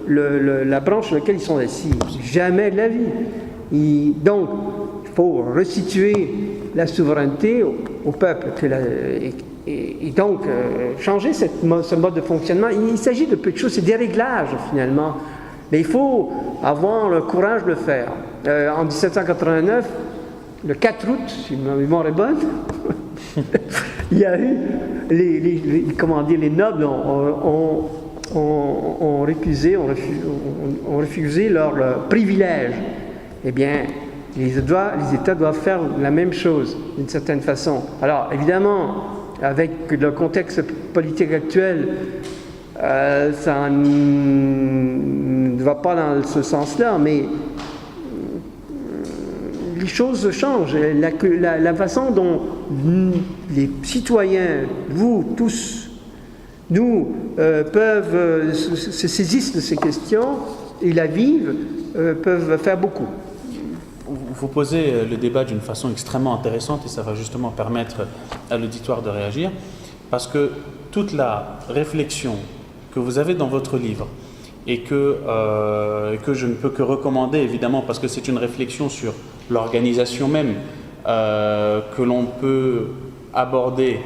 la branche sur laquelle ils sont assis? Jamais de la vie. Donc, il faut restituer la souveraineté au peuple. Et donc, changer ce mode de fonctionnement, il s'agit de peu de choses, c'est des réglages finalement. Mais il faut avoir le courage de le faire. En 1789, le 4 août, si ma mémoire est bonne, il y a eu, les nobles ont refusé leur privilège. Eh bien, les États doivent faire la même chose, d'une certaine façon. Alors, évidemment, avec le contexte politique actuel, ça ne va pas dans ce sens-là, mais les choses changent. La façon dont les citoyens, vous tous, nous, se saisissent de ces questions et la vivent, peuvent faire beaucoup. Vous posez le débat d'une façon extrêmement intéressante et ça va justement permettre à l'auditoire de réagir, parce que toute la réflexion que vous avez dans votre livre et que je ne peux que recommander évidemment parce que c'est une réflexion sur l'organisation même que l'on peut aborder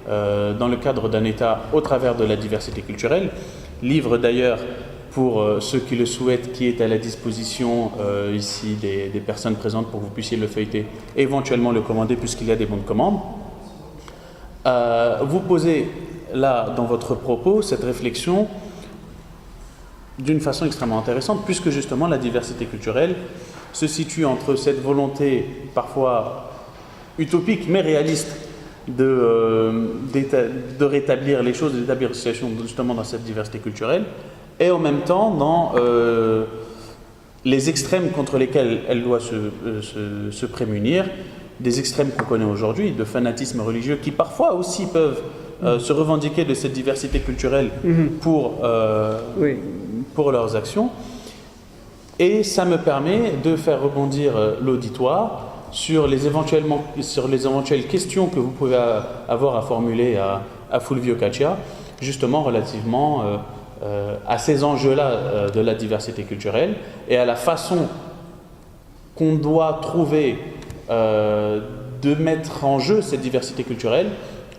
dans le cadre d'un État au travers de la diversité culturelle. Livre d'ailleurs, pour ceux qui le souhaitent, qui est à la disposition ici des personnes présentes pour que vous puissiez le feuilleter et éventuellement le commander puisqu'il y a des bons de commande. Vous posez là dans votre propos cette réflexion d'une façon extrêmement intéressante puisque justement la diversité culturelle se situe entre cette volonté parfois utopique mais réaliste de rétablir les choses, d'établir une situation justement dans cette diversité culturelle et en même temps dans les extrêmes contre lesquels elle doit se prémunir, des extrêmes qu'on connaît aujourd'hui, de fanatisme religieux qui parfois aussi peuvent se revendiquer de cette diversité culturelle pour leurs actions. Et ça me permet de faire rebondir l'auditoire sur les éventuelles questions que vous pouvez avoir à formuler à Fulvio Caccia, justement relativement à ces enjeux-là de la diversité culturelle et à la façon qu'on doit trouver de mettre en jeu cette diversité culturelle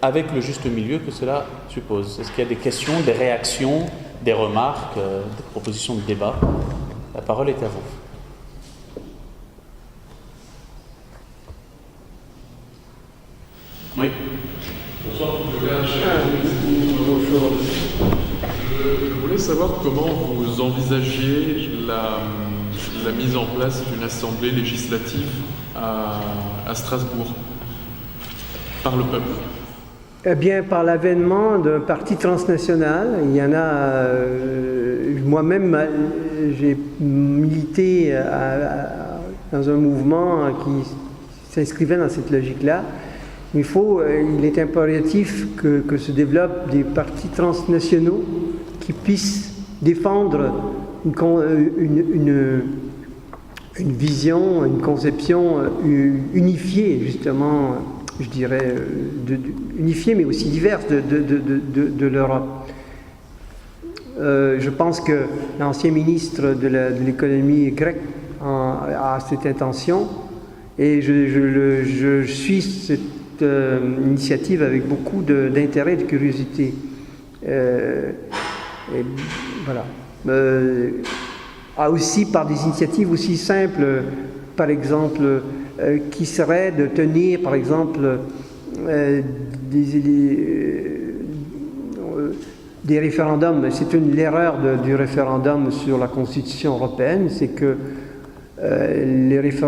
avec le juste milieu que cela suppose. Est-ce qu'il y a des questions, des réactions, des remarques, des propositions de débat? La parole est à vous. Oui. Bonsoir, bonjour. Je voulais savoir comment vous envisagiez la mise en place d'une assemblée législative à Strasbourg par le peuple. Eh bien, par l'avènement d'un parti transnational. Il y en a. Moi-même, j'ai milité dans un mouvement qui s'inscrivait dans cette logique-là. Il est impératif que se développent des partis transnationaux qui puissent défendre une vision, une conception unifiée, justement, je dirais, unifiée, mais aussi diverse de l'Europe. Je pense que l'ancien ministre de l'économie grec a cette intention et je suis cette initiative avec beaucoup d'intérêt et de curiosité. Et voilà. Aussi par des initiatives aussi simples, par exemple, qui serait de tenir, par exemple, des référendums. C'est l'erreur du référendum sur la Constitution européenne, c'est que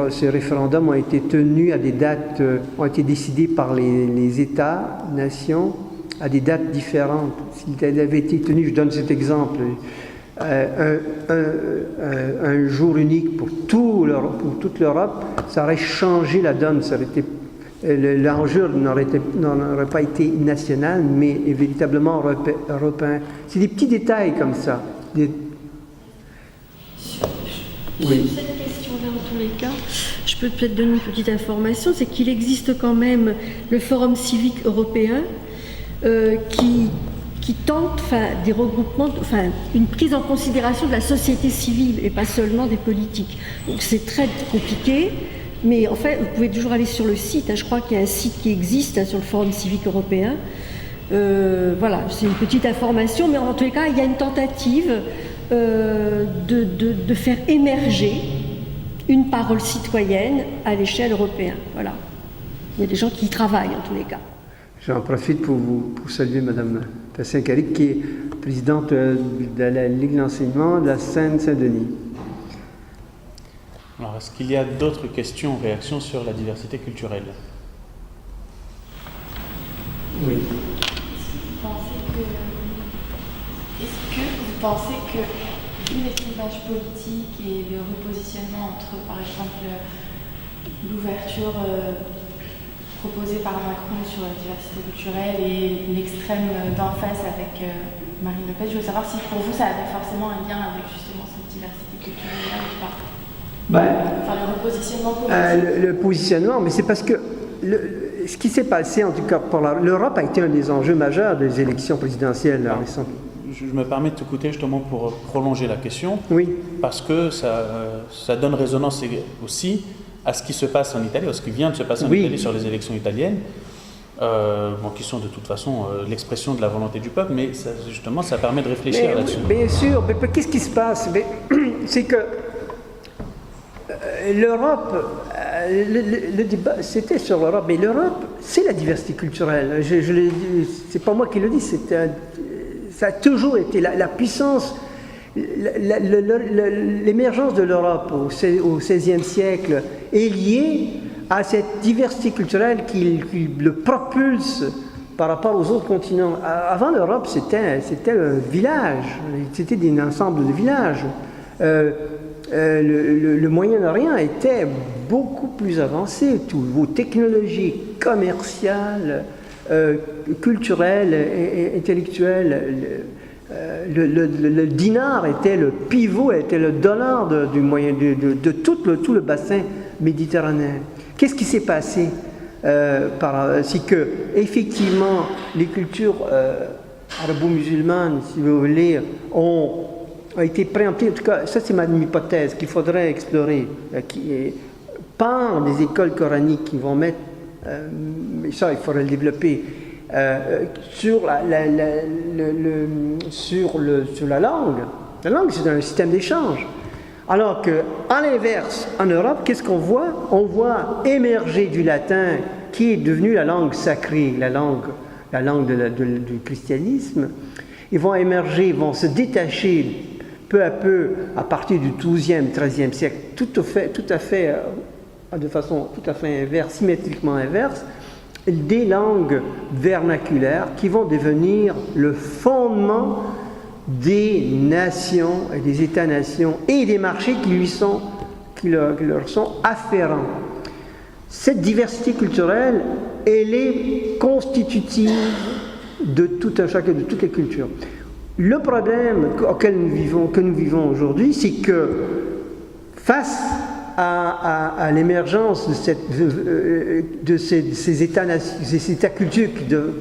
ces référendums ont été tenus à des dates, ont été décidés par les États, nations, à des dates différentes. S'ils avaient été tenus, je donne cet exemple, un jour unique pour toute l'Europe, ça aurait changé la donne. L'enjeu n'aurait pas été national, mais véritablement européen. C'est des petits détails comme ça. Oui. Cette question-là, en tous les cas, je peux peut-être donner une petite information, c'est qu'il existe quand même le Forum civique européen qui tente des regroupements, une prise en considération de la société civile et pas seulement des politiques. Donc c'est très compliqué. Mais en fait, vous pouvez toujours aller sur le site. Je crois qu'il y a un site qui existe sur le Forum civique européen. Voilà, c'est une petite information, mais en tous les cas, il y a une tentative de faire émerger une parole citoyenne à l'échelle européenne. Voilà. Il y a des gens qui y travaillent en tous les cas. J'en profite pour saluer Mme Tassin-Carrick, qui est présidente de la Ligue d'enseignement de la Seine-Saint-Denis. Alors, est-ce qu'il y a d'autres questions ou réactions sur la diversité culturelle? Oui. Est-ce que vous pensez que le clivage politique et le repositionnement entre, par exemple, l'ouverture proposée par Macron sur la diversité culturelle et l'extrême d'en face avec Marine Le Pen, je veux savoir si pour vous ça avait forcément un lien avec justement cette diversité culturelle ou pas? Enfin, le repositionnement politique. Le positionnement, mais c'est parce que ce qui s'est passé, en tout cas pour l'Europe, a été un des enjeux majeurs des élections présidentielles récentes. Je me permets de t'écouter justement pour prolonger la question, Oui. parce que ça donne résonance aussi à ce qui se passe en Italie, à ce qui vient de se passer en Italie sur les élections italiennes, qui sont de toute façon l'expression de la volonté du peuple, mais justement ça permet de réfléchir là-dessus. Bien sûr, mais qu'est-ce qui se passe? C'est que l'Europe, le débat, c'était sur l'Europe, mais l'Europe, c'est la diversité culturelle. C'est pas moi qui le dis, ça a toujours été la puissance, l'émergence de l'Europe au XVIe siècle est liée à cette diversité culturelle qui le propulse par rapport aux autres continents. Avant l'Europe, c'était un village, c'était un ensemble de villages. Le Moyen-Orient était beaucoup plus avancé, tout niveau technologique, commercial, culturel, intellectuel. Le dinar était le pivot, était le dollar de tout le bassin méditerranéen. Qu'est-ce qui s'est passé? C'est que effectivement les cultures arabo-musulmanes, si vous voulez, ont été préemptées. En tout cas, ça c'est ma hypothèse qu'il faudrait explorer, par des écoles coraniques qui vont mettre, mais ça il faudrait le développer, sur la langue. La langue, c'est un système d'échange. Alors qu'à l'inverse, en Europe, qu'est-ce qu'on voit? On voit émerger du latin, qui est devenu la langue sacrée, la langue du christianisme. Ils vont émerger, vont se détacher peu à peu, à partir du XIIe, XIIIe siècle, de façon tout à fait inverse, symétriquement inverse, des langues vernaculaires qui vont devenir le fondement des nations et des États-nations et des marchés qui leur sont afférents. Cette diversité culturelle, elle est constitutive de tout un chacun, de toutes les cultures. Le problème que nous vivons aujourd'hui, c'est que face à l'émergence de ces États-cultures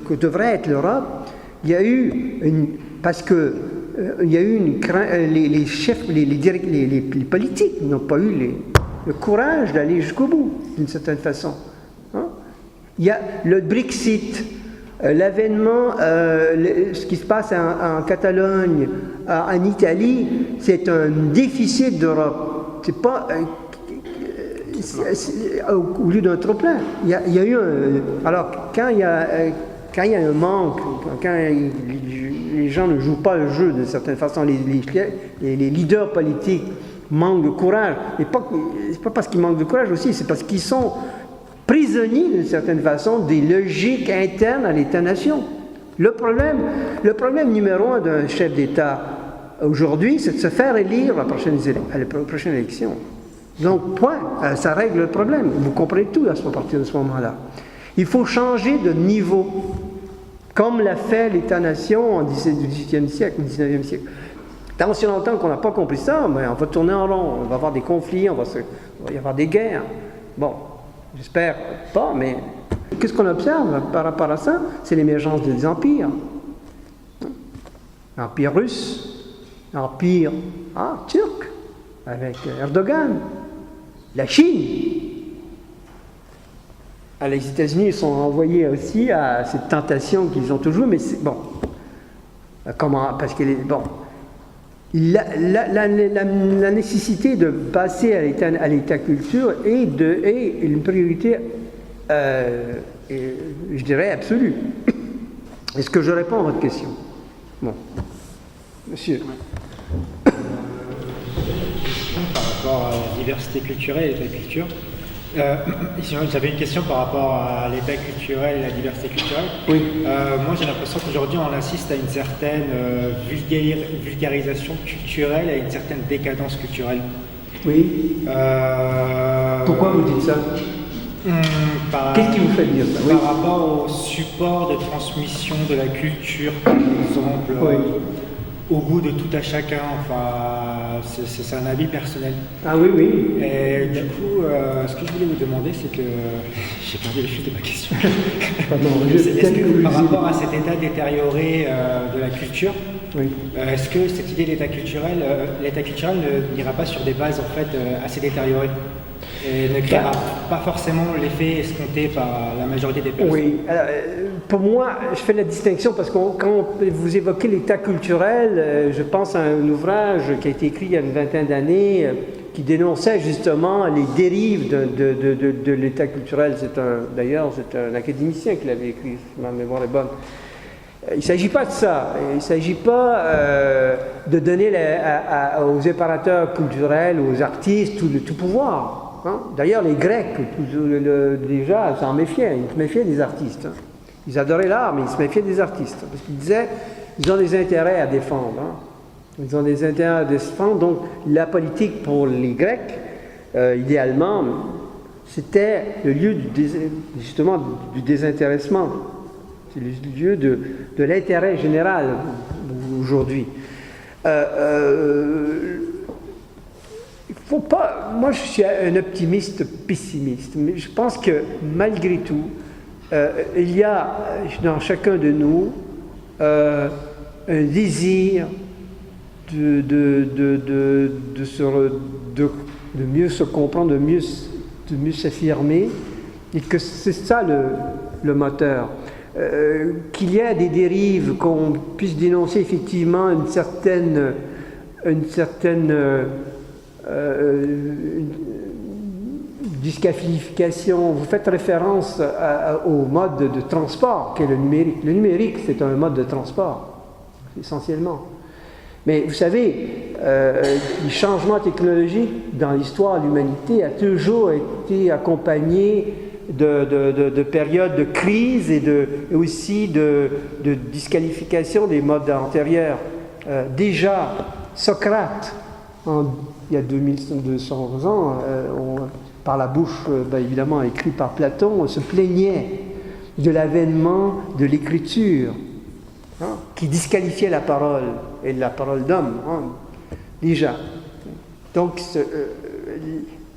que devrait être l'Europe, il y a eu les chefs, les politiques n'ont pas eu le courage d'aller jusqu'au bout, d'une certaine façon. Il y a le Brexit, l'avènement, ce qui se passe en Catalogne, en Italie, c'est un déficit d'Europe. C'est pas au lieu d'un trop-plein. Il y a eu alors quand il y a un manque, quand les gens ne jouent pas le jeu d'une certaine façon, les leaders politiques manquent de courage. Et c'est pas parce qu'ils manquent de courage aussi, c'est parce qu'ils sont prisonniers d'une certaine façon des logiques internes à l'État-nation. Le problème numéro un d'un chef d'État aujourd'hui, c'est de se faire élire à la prochaine élection. Donc, point, ça règle le problème. Vous comprenez tout à partir de ce moment-là. Il faut changer de niveau, comme l'a fait l'État-nation du XVIIIe siècle, du XIXe siècle. Tant si longtemps qu'on n'a pas compris ça, on va tourner en rond, on va avoir des conflits, il va y avoir des guerres. Bon, j'espère pas, mais qu'est-ce qu'on observe par rapport à ça? C'est l'émergence des empires. L'empire russe, l'empire turc, avec Erdogan, la Chine, les États-Unis, ils sont envoyés aussi à cette tentation qu'ils ont toujours, mais c'est bon. Comment? Parce que bon, la nécessité de passer à l'état culture est une priorité, je dirais, absolue. Est-ce que je réponds à votre question? Bon. Monsieur. Par rapport à la diversité culturelle et la culture. J'avais une question par rapport à l'état culturel et la diversité culturelle. Oui. Moi, j'ai l'impression qu'aujourd'hui, on assiste à une certaine vulgarisation culturelle, à une certaine décadence culturelle. Oui. Pourquoi vous dites ça? Qu'est-ce qui vous fait dire ça? Par rapport au support de transmission de la culture, par exemple, au goût de tout à chacun, enfin, c'est un avis personnel. Ah oui, oui. Et du coup, ce que je voulais vous demander, c'est que j'ai perdu le fil de ma question. Pardon, est-ce que par rapport à cet état détérioré de la culture, oui. Est-ce que cette idée d'état culturel n'ira pas sur des bases en fait assez détériorées et ne créera pas forcément l'effet escompté par la majorité des personnes? Oui, alors, pour moi, je fais la distinction parce que quand vous évoquez l'état culturel, je pense à un ouvrage qui a été écrit il y a une vingtaine d'années qui dénonçait justement les dérives de l'état culturel. D'ailleurs, c'est un académicien qui l'avait écrit, si ma mémoire est bonne. Il ne s'agit pas de ça. Il ne s'agit pas de donner aux opérateurs culturels, aux artistes, tout pouvoir. Hein? D'ailleurs, les Grecs, déjà, s'en méfiaient. Ils se méfiaient des artistes. Hein. Ils adoraient l'art, mais ils se méfiaient des artistes. Parce qu'ils disaient, ils ont des intérêts à défendre. Hein. Ils ont des intérêts à défendre. Donc, la politique pour les Grecs, idéalement, c'était le lieu justement du désintéressement. C'est le lieu de l'intérêt général aujourd'hui. Faut pas, moi, je suis un optimiste pessimiste, mais je pense que malgré tout, il y a dans chacun de nous un désir de mieux se comprendre, de mieux s'affirmer, et que c'est ça le moteur. Qu'il y a des dérives, qu'on puisse dénoncer effectivement une certaine disqualification. Vous faites référence au mode de transport qu'est le numérique. Le numérique, c'est un mode de transport, essentiellement. Mais vous savez, les changements technologiques dans l'histoire de l'humanité a toujours été accompagné de périodes de crise et aussi de disqualification des modes antérieurs. Déjà, Socrate, il y a 2200 ans, par la bouche, évidemment écrit par Platon, se plaignait de l'avènement de l'écriture, hein, qui disqualifiait la parole, et la parole d'homme, hein, déjà. Donc,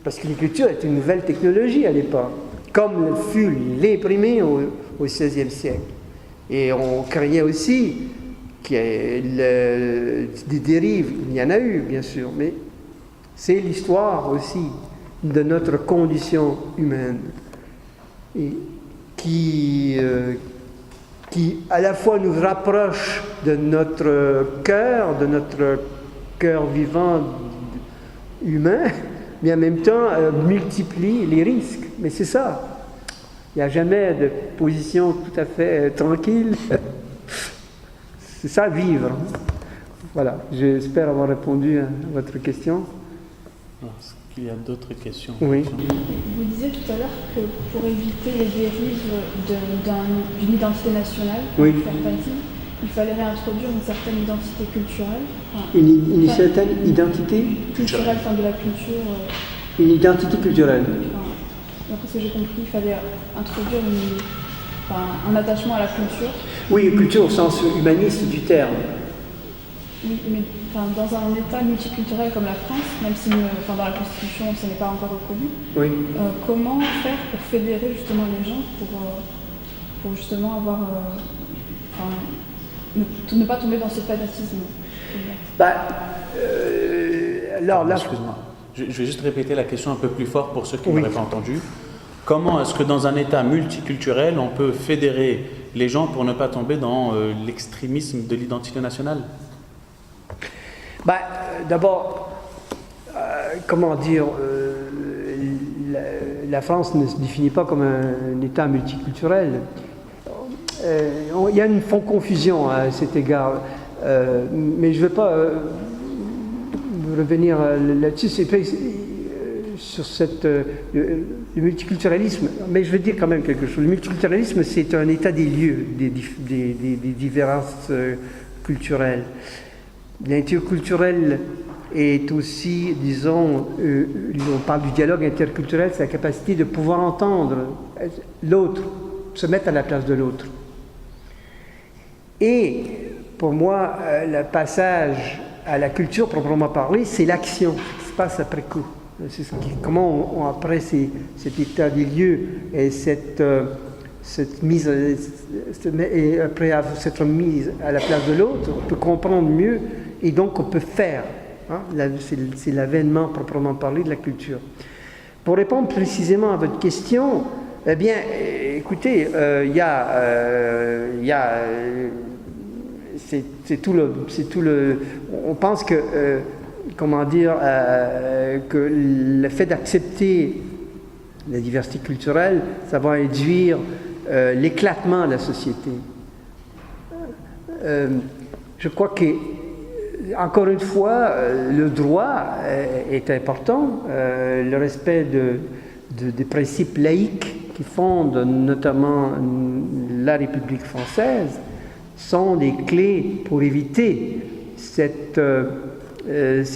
parce que l'écriture est une nouvelle technologie à l'époque, comme fut l'imprimé au XVIe siècle. Et on craignait aussi qu'il y ait des dérives. Il y en a eu, bien sûr, mais c'est l'histoire aussi de notre condition humaine et qui à la fois nous rapproche de notre cœur vivant humain, mais en même temps multiplie les risques. Mais c'est ça. Il n'y a jamais de position tout à fait tranquille. C'est ça, vivre. Voilà, j'espère avoir répondu à votre question. Est-ce qu'il y a d'autres questions? Oui. Vous disiez tout à l'heure que pour éviter les dérives d'une identité nationale, oui, il fallait réintroduire une certaine identité culturelle. Enfin, une certaine identité culturelle, enfin de la culture. Une identité culturelle. D'après ce que j'ai compris, il fallait introduire un attachement à la culture. Oui, culture au sens humaniste du terme. Oui, mais dans un État multiculturel comme la France, même si dans la Constitution ce n'est pas encore reconnu, oui. Comment faire pour fédérer justement les gens pour justement avoir ne pas tomber dans ce fanatisme? Alors là, excuse-moi. Je vais juste répéter la question un peu plus fort pour ceux qui n'auraient pas entendu. Comment est-ce que dans un État multiculturel, on peut fédérer les gens pour ne pas tomber dans l'extrémisme de l'identité nationale? D'abord, comment dire, la France ne se définit pas comme un État multiculturel. Il y a une confusion à cet égard, mais je ne vais pas revenir là-dessus. Sur le multiculturalisme, mais je veux dire quand même quelque chose. Le multiculturalisme, c'est un état des lieux des différences culturelles. L'interculturel est aussi, disons, on parle du dialogue interculturel, c'est la capacité de pouvoir entendre l'autre, se mettre à la place de l'autre. Et pour moi, le passage à la culture proprement parlée, c'est l'action, ce qui se passe après coup. C'est comment après cet état des lieux et cette mise, et après s'être mise à la place de l'autre, on peut comprendre mieux et donc on peut faire. Hein, c'est l'avènement proprement parlé de la culture. Pour répondre précisément à votre question, eh bien, écoutez, c'est tout le. On pense que. Comment dire, que le fait d'accepter la diversité culturelle, ça va induire l'éclatement de la société. Je crois que, encore une fois, le droit est important, le respect des principes laïques qui fondent notamment la République française sont des clés pour éviter ces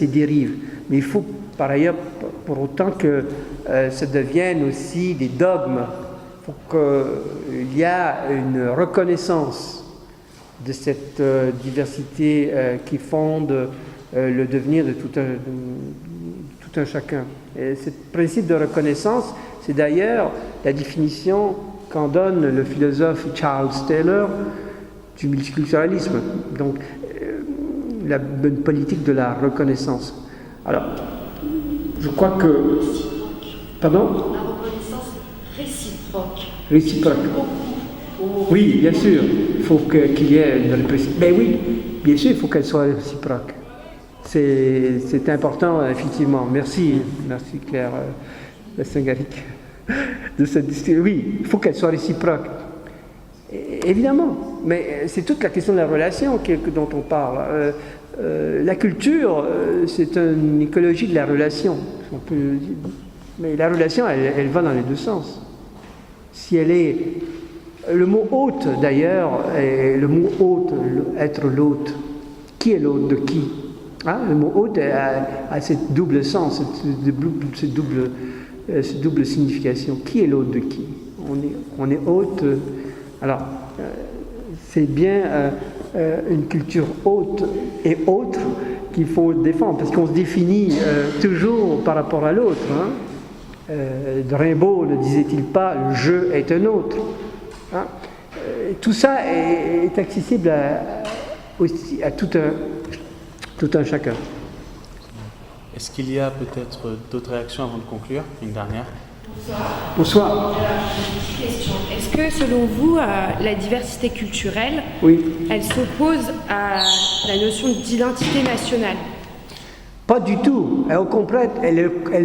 dérives. Mais il faut par ailleurs, pour autant que ça devienne aussi des dogmes, il faut qu'il y ait une reconnaissance de cette diversité qui fonde le devenir de tout un chacun. Et ce principe de reconnaissance, c'est d'ailleurs la définition qu'en donne le philosophe Charles Taylor du multiculturalisme. Donc, la bonne politique de la reconnaissance. Alors, je crois que... Pardon ? La reconnaissance réciproque. Réciproque. Oui, bien sûr. Il faut qu'il y ait une réciproque. Ben oui, bien sûr, il faut qu'elle soit réciproque. C'est important, effectivement. Merci Claire Saint-Garic de cette discussion. Oui, il faut qu'elle soit réciproque. Évidemment, mais c'est toute la question de la relation dont on parle. La culture, c'est une écologie de la relation. Mais la relation, elle va dans les deux sens. Si elle est... Le mot hôte, d'ailleurs, est le mot hôte, être l'hôte. Qui est l'hôte de qui ? Hein, le mot hôte a cette double sens, cette double signification. Qui est l'hôte de qui ? On est hôte... Alors, c'est bien une culture haute et autre qu'il faut défendre, parce qu'on se définit toujours par rapport à l'autre. Hein. Rimbaud ne disait-il pas « je est un autre hein. Tout ça est accessible aussi à tout un chacun. Est-ce qu'il y a peut-être d'autres réactions avant de conclure? Une dernière. Bonsoir. Une petite question. Est-ce que, selon vous, la diversité culturelle, oui, elle s'oppose à la notion d'identité nationale? Pas du tout. Elle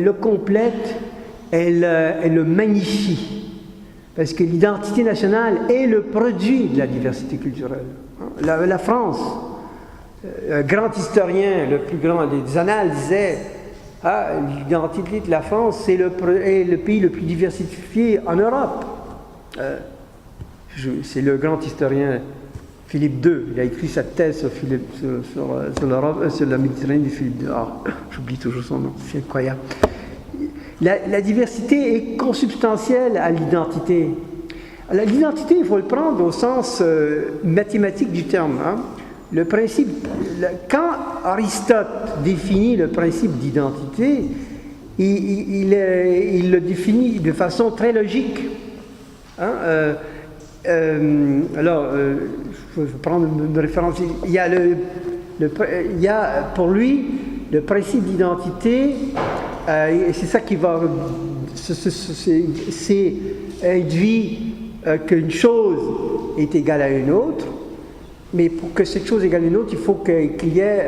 le complète, elle le magnifie. Parce que l'identité nationale est le produit de la diversité culturelle. La France, un grand historien, le plus grand des annales, disait l'identité de la France, c'est le pays le plus diversifié en Europe. C'est le grand historien Philippe II. Il a écrit sa thèse sur la Méditerranée de Philippe II. J'oublie toujours son nom, c'est incroyable. La diversité est consubstantielle à l'identité. L'identité, il faut le prendre au sens mathématique du terme. Hein. Le principe, quand Aristote définit le principe d'identité, il le définit de façon très logique. Hein. Je vais prendre une référence. Il y a pour lui le principe d'identité, et c'est ça qui va c'est induit qu'une chose est égale à une autre, mais pour que cette chose égale à une autre, il faut qu'il y ait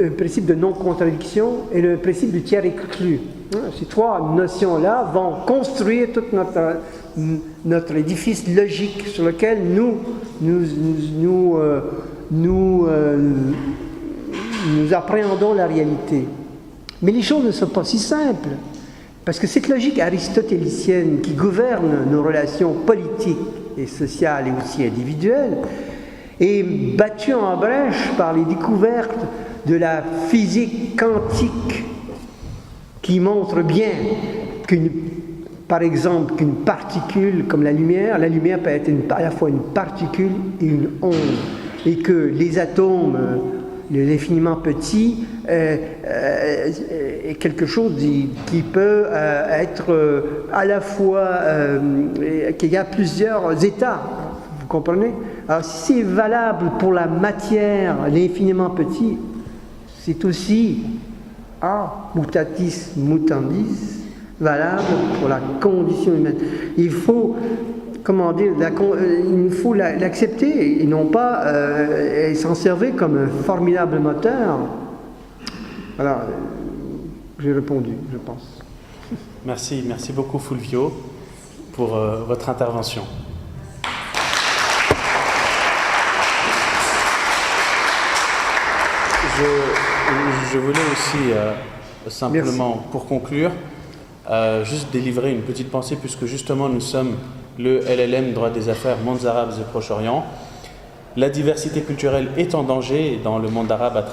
un principe de non-contradiction et le principe du tiers exclu. Ces trois notions-là vont construire tout notre édifice logique sur lequel nous appréhendons la réalité. Mais les choses ne sont pas si simples, parce que cette logique aristotélicienne qui gouverne nos relations politiques et sociales et aussi individuelles est battue en brèche par les découvertes de la physique quantique qui montre bien par exemple, qu'une particule comme la lumière peut être à la fois une particule et une onde, et que les atomes, l'infiniment petit, est quelque chose qui peut être à la fois, qu'il y a plusieurs états, vous comprenez? Alors si c'est valable pour la matière, l'infiniment petit, c'est aussi mutatis mutandis, valable pour la condition humaine. Il faut, il faut l'accepter et non pas s'en servir comme un formidable moteur. Voilà, j'ai répondu, je pense. Merci beaucoup Fulvio pour votre intervention. Je voulais aussi simplement, pour conclure, juste délivrer une petite pensée, puisque justement nous sommes le LLM Droit des Affaires, Mondes Arabes et Proche-Orient. La diversité culturelle est en danger dans le monde arabe à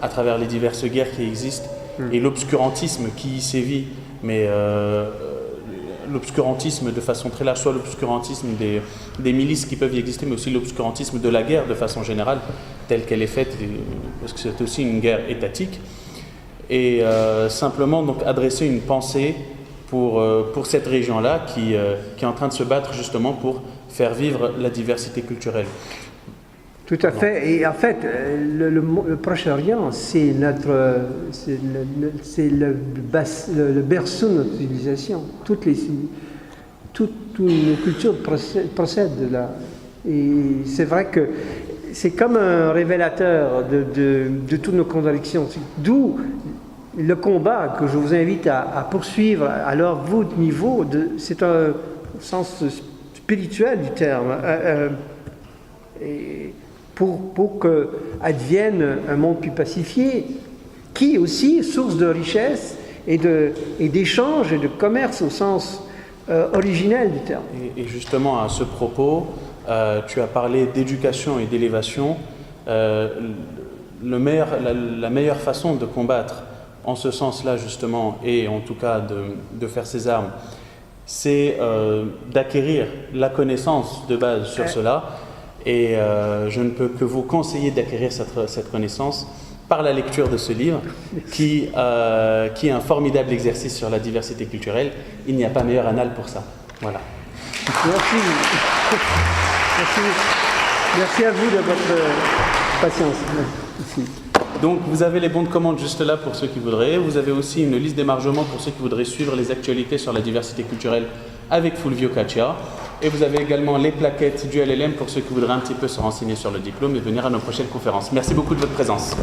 travers les diverses guerres qui existent et l'obscurantisme qui y sévit, mais l'obscurantisme de façon très large, soit l'obscurantisme des milices qui peuvent y exister, mais aussi l'obscurantisme de la guerre de façon générale, telle qu'elle est faite, parce que c'est aussi une guerre étatique. Et simplement donc adresser une pensée pour cette région-là qui est en train de se battre justement pour faire vivre la diversité culturelle. Tout à fait. Et en fait, le Proche-Orient, c'est le berceau de notre civilisation. Toutes nos cultures procèdent de là. Et c'est vrai que c'est comme un révélateur de toutes nos contradictions. D'où le combat que je vous invite à poursuivre à votre niveau, c'est un sens spirituel du terme, pour qu'advienne un monde plus pacifié, qui est aussi source de richesse et d'échange et de commerce au sens originel du terme. Et justement, à ce propos, tu as parlé d'éducation et d'élévation. La meilleure façon de combattre en ce sens-là, justement, et en tout cas de faire ses armes, c'est d'acquérir la connaissance de base sur cela. Et je ne peux que vous conseiller d'acquérir cette connaissance par la lecture de ce livre, qui est un formidable exercice sur la diversité culturelle. Il n'y a pas meilleur annale pour ça. Voilà. Merci à vous de votre patience. Merci. Donc vous avez les bons de commande juste là pour ceux qui voudraient. Vous avez aussi une liste d'émargement pour ceux qui voudraient suivre les actualités sur la diversité culturelle avec Fulvio Caccia. Et vous avez également les plaquettes du LLM pour ceux qui voudraient un petit peu se renseigner sur le diplôme et venir à nos prochaines conférences. Merci beaucoup de votre présence.